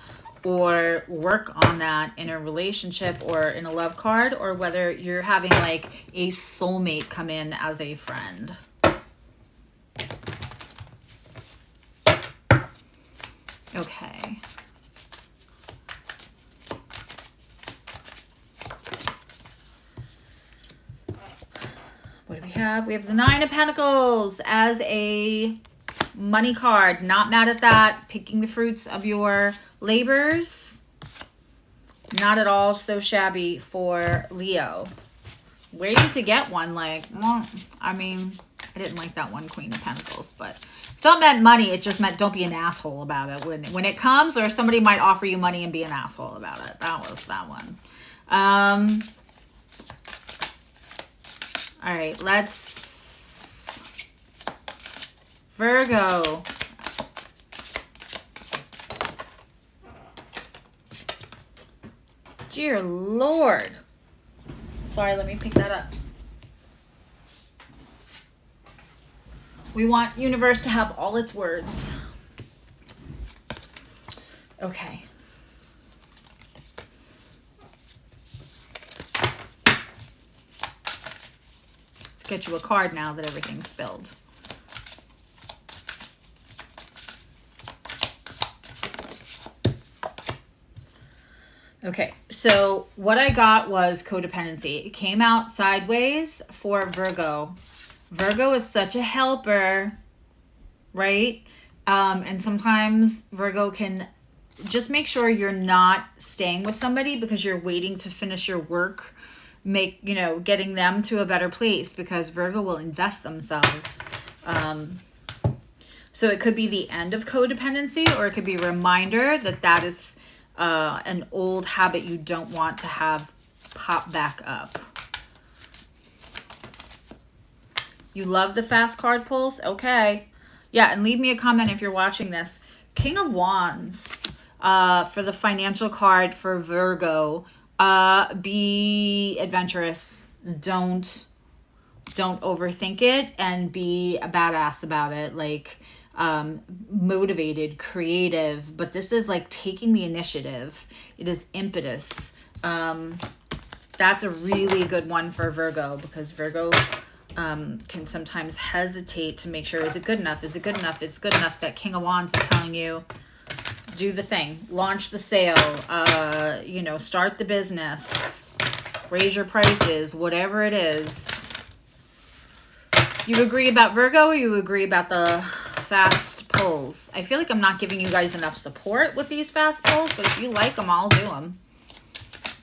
or work on that in a relationship or in a love card, or whether you're having like a soulmate come in as a friend. Okay. What do we have? We have the Nine of Pentacles as a money card. Not mad at that. Picking the fruits of your labors. Not at all so shabby for Leo. Waiting to get one, like, well, I mean, I didn't like that one, Queen of Pentacles, but it's not meant money. It just meant don't be an asshole about it when it comes, or somebody might offer you money and be an asshole about it. That was that one. All right, let's Virgo. Dear Lord. Sorry, let me pick that up. We want universe to have all its words. Okay. Let's get you a card now that everything's spilled. Okay, so what I got was codependency. It came out sideways for Virgo. Virgo is such a helper, right? And sometimes Virgo can just make sure you're not staying with somebody because you're waiting to finish your work, getting them to a better place, because Virgo will invest themselves. So it could be the end of codependency, or it could be a reminder that that is an old habit you don't want to have pop back up. You love the fast card pulls? Okay. Yeah, and leave me a comment if you're watching this. King of Wands for the financial card for Virgo. Be adventurous. Don't overthink it, and be a badass about it. Like, motivated, creative, but this is like taking the initiative. It is impetus. That's a really good one for Virgo, because Virgo can sometimes hesitate to make sure, is it good enough? Is it good enough? It's good enough. That King of Wands is telling you, do the thing, launch the sale, start the business, raise your prices, whatever it is. You agree about Virgo, or you agree about the fast pulls? I feel like I'm not giving you guys enough support with these fast pulls, but if you like them, I'll do them.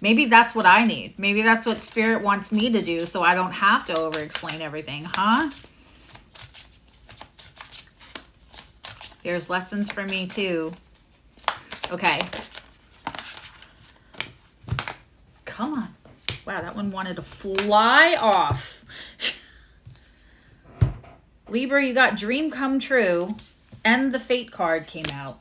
Maybe that's what I need. Maybe that's what Spirit wants me to do, so I don't have to over-explain everything, huh? There's lessons for me, too. Okay. Come on. Wow, that one wanted to fly off. Libra, you got Dream Come True, and the Fate card came out.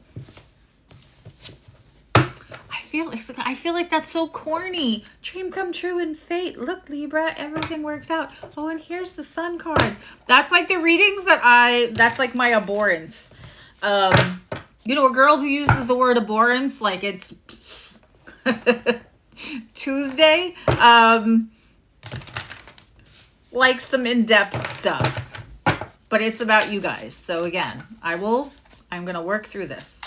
I feel like that's so corny. Dream come true and fate. Look, Libra, everything works out. Oh, and here's the Sun card. That's like the readings that's like my abhorrence. A girl who uses the word abhorrence like it's Tuesday, like some in-depth stuff. But it's about you guys. So again, I'm going to work through this.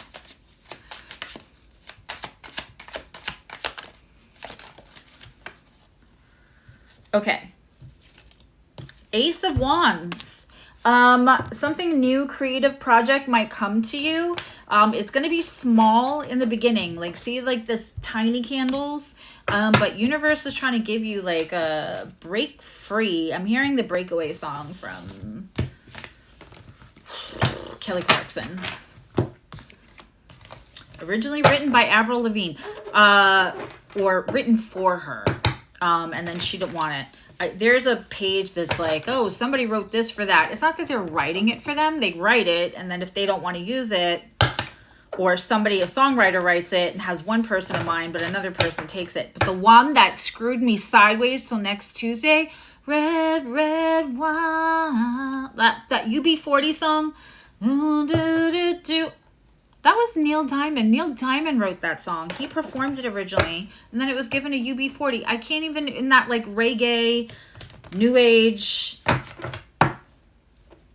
Okay. Ace of Wands. Something new, creative project might come to you. It's going to be small in the beginning. Like, see, like this tiny candles. But universe is trying to give you like a break free. I'm hearing the Breakaway song from Kelly Clarkson. Originally written by Avril Lavigne, or written for her. And then she didn't want it. There's a page that's like, oh, somebody wrote this for that. It's not that they're writing it for them. They write it, and then if they don't want to use it, or a songwriter writes it and has one person in mind, but another person takes it. But the one that screwed me sideways till next Tuesday, Red, Red Wine, that UB40 song, that was Neil Diamond. Neil Diamond wrote that song. He performed it originally, and then it was given a UB40. I can't even, in that like reggae, new age,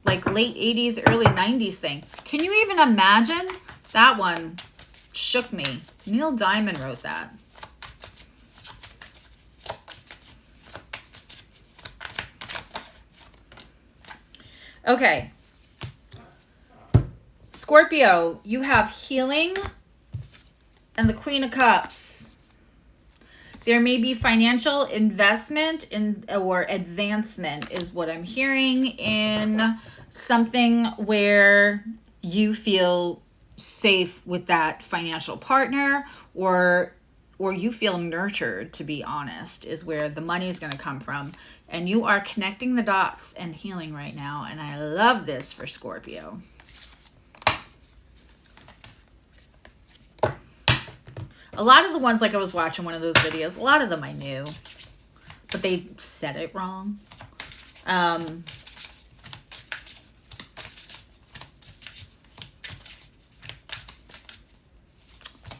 like late 80s, early 90s thing. Can you even imagine? That one shook me. Neil Diamond wrote that. Okay. Scorpio, you have healing and the Queen of Cups. There may be financial investment or advancement is what I'm hearing, in something where you feel safe with that financial partner, or you feel nurtured, to be honest, is where the money is going to come from. And you are connecting the dots and healing right now. And I love this for Scorpio. A lot of the ones, like I was watching one of those videos, a lot of them I knew, but they said it wrong.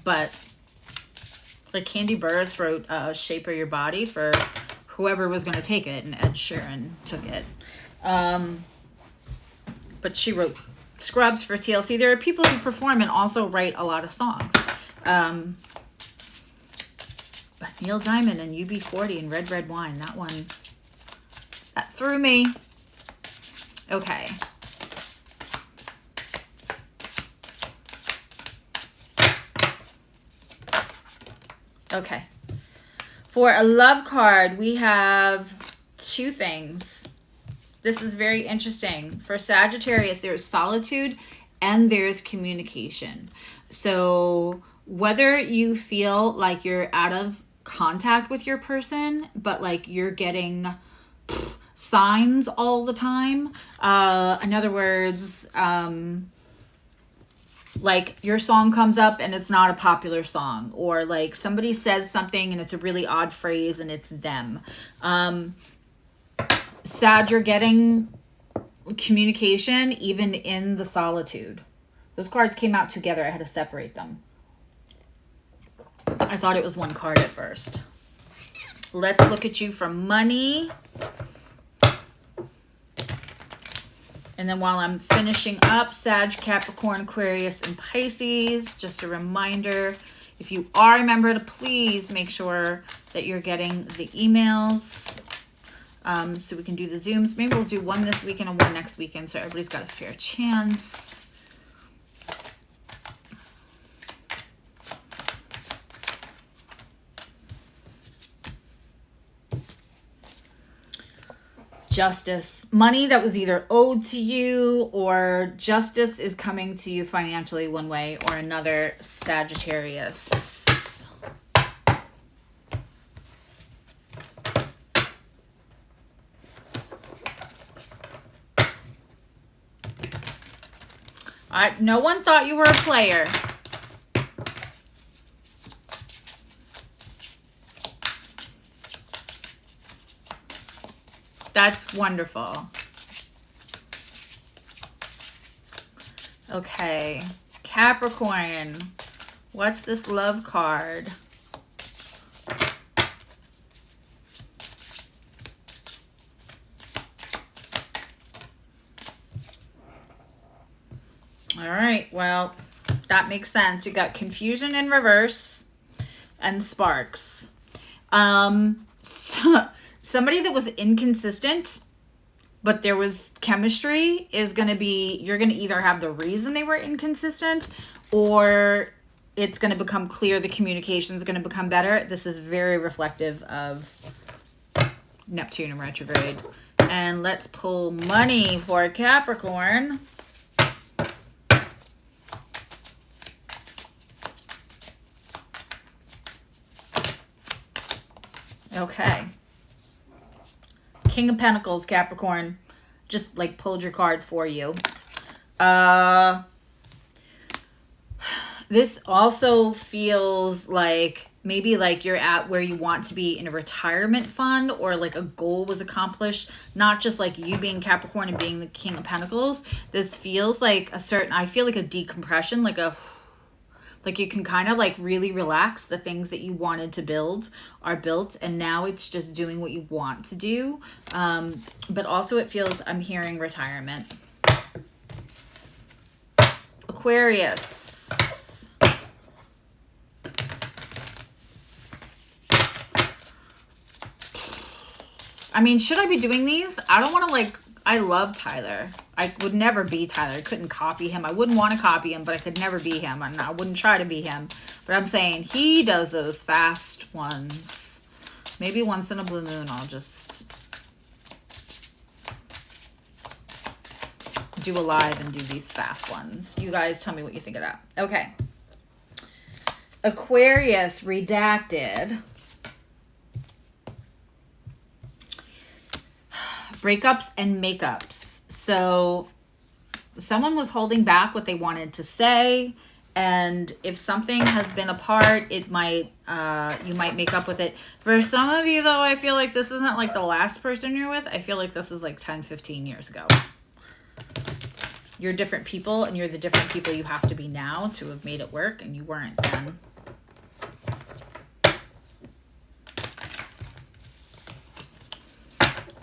But like Candy Burris wrote Shape of Your Body for whoever was going to take it, and Ed Sheeran took it. But she wrote Scrubs for TLC. There are people who perform and also write a lot of songs. But Neil Diamond and UB40 and Red Red Wine, that one, that threw me. Okay. Okay. For a love card, we have two things. This is very interesting. For Sagittarius, there's solitude and there's communication. So whether you feel like you're out of contact with your person, but like you're getting signs all the time. In other words, like your song comes up and it's not a popular song, or like somebody says something and it's a really odd phrase and it's them. Sag, you're getting communication even in the solitude. Those cards came out together. I had to separate them. I thought it was one card at first. Let's look at you for money. And then while I'm finishing up, Sag, Capricorn, Aquarius, and Pisces, just a reminder, if you are a member, to please make sure that you're getting the emails so we can do the Zooms. Maybe we'll do one this weekend and one next weekend so everybody's got a fair chance. Justice. Money that was either owed to you, or justice is coming to you financially one way or another, Sagittarius. No one thought you were a player. That's wonderful. Okay. Capricorn. What's this love card? All right. Well, that makes sense. You got confusion in reverse and sparks. Somebody that was inconsistent but there was chemistry is going to be, you're going to either have the reason they were inconsistent, or it's going to become clear the communication is going to become better. This is very reflective of Neptune in retrograde. And let's pull money for Capricorn. Okay. King of Pentacles, Capricorn. Just like pulled your card for you. This also feels like maybe like you're at where you want to be in a retirement fund, or like a goal was accomplished. Not just like you being Capricorn and being the King of Pentacles. This feels like a certain, I feel like a decompression, like you can kind of like really relax. The things that you wanted to build are built, and now it's just doing what you want to do. But also it feels, I'm hearing retirement. Aquarius. I mean, should I be doing these? I don't want to like, I love Tyler. I would never be Tyler. I couldn't copy him. I wouldn't want to copy him, but I could never be him. And I wouldn't try to be him. But I'm saying he does those fast ones. Maybe once in a blue moon, I'll just do a live and do these fast ones. You guys tell me what you think of that. Okay. Aquarius redacted. Breakups and makeups. So someone was holding back what they wanted to say, and if something has been apart, it might you might make up with it. For some of you though, I feel like this isn't like the last person you're with. I feel like this is like 10-15 years ago. You're different people, and you're the different people you have to be now to have made it work, and you weren't then.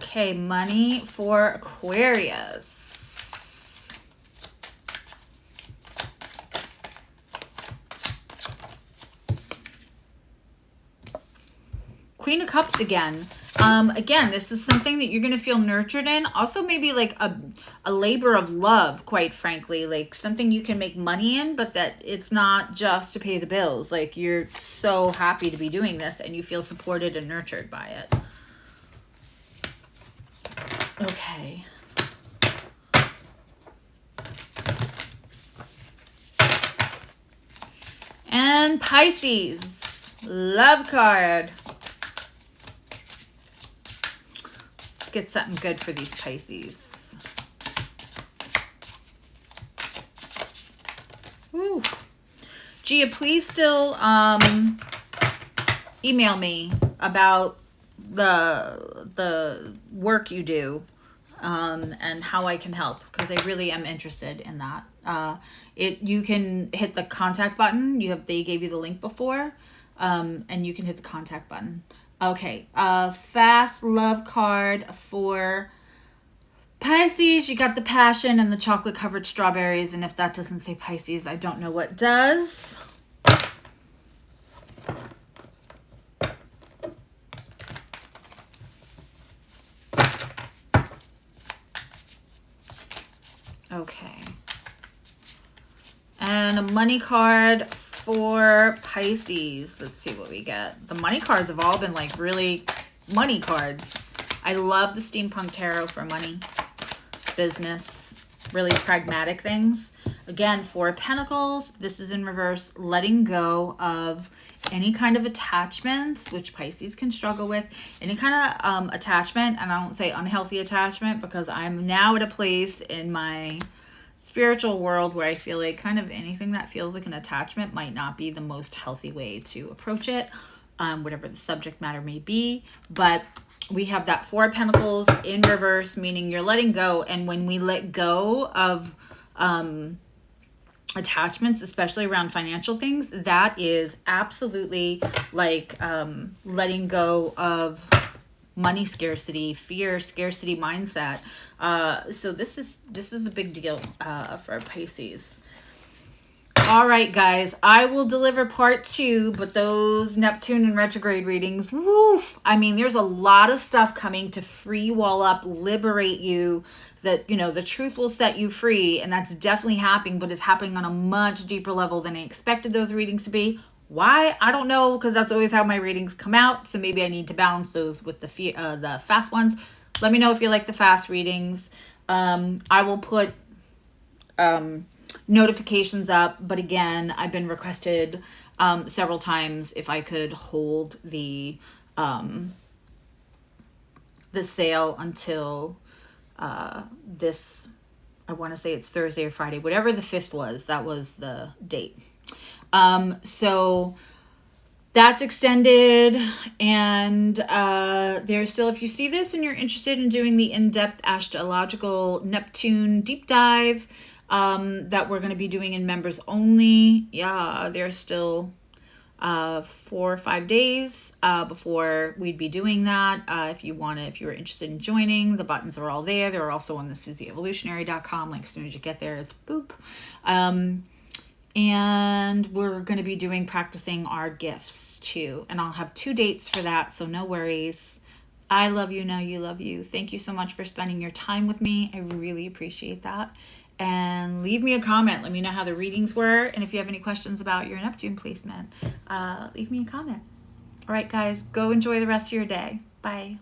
Okay, money for Aquarius. Queen of Cups again. Again, this is something that you're going to feel nurtured in. Also maybe like a labor of love, quite frankly. Like something you can make money in, but that it's not just to pay the bills. Like you're so happy to be doing this, and you feel supported and nurtured by it. Okay. And Pisces, love card. Let's get something good for these Pisces. Woo. Gia, please still email me about the work you do and how I can help, because I really am interested in that. You can hit the contact button. They gave you the link before, and you can hit the contact button. Okay, fast love card for Pisces. You got the passion and the chocolate covered strawberries, and if that doesn't say Pisces, I don't know what does. Okay. And a money card for Pisces. Let's see what we get. The money cards have all been like really money cards. I love the Steampunk Tarot for money, business, really pragmatic things. Again, Four of Pentacles. This is in reverse, letting go of any kind of attachments, which Pisces can struggle with. Any kind of attachment, and I don't say unhealthy attachment, because I'm now at a place in my spiritual world where I feel like kind of anything that feels like an attachment might not be the most healthy way to approach it, whatever the subject matter may be. But we have that Four of Pentacles in reverse, meaning you're letting go. And when we let go of attachments, especially around financial things, that is absolutely like letting go of money scarcity, fear, scarcity mindset. So this is a big deal for Pisces. All right, guys, I will deliver part 2, but those Neptune and retrograde readings, woof. I mean, there's a lot of stuff coming to free you all up, liberate you, that, you know, the truth will set you free, and that's definitely happening, but it's happening on a much deeper level than I expected those readings to be. Why? I don't know, because that's always how my readings come out, so maybe I need to balance those with the fast ones. Let me know if you like the fast readings. I will put notifications up, but again, I've been requested several times if I could hold the sale until this, I want to say it's Thursday or Friday, whatever the 5th was, that was the date. So that's extended, and there's still, if you see this and you're interested in doing the in-depth astrological Neptune deep dive that we're going to be doing in members only, yeah, there's still 4 or 5 days before we'd be doing that. If you're interested in joining, the buttons are all there. They're also on the SusieEvolutionary.com. Like, as soon as you get there, it's boop. And we're going to be practicing our gifts too. And I'll have 2 dates for that, so no worries. I love you, know you love you. Thank you so much for spending your time with me. I really appreciate that. And leave me a comment. Let me know how the readings were. And if you have any questions about your Neptune placement, leave me a comment. All right, guys, go enjoy the rest of your day. Bye.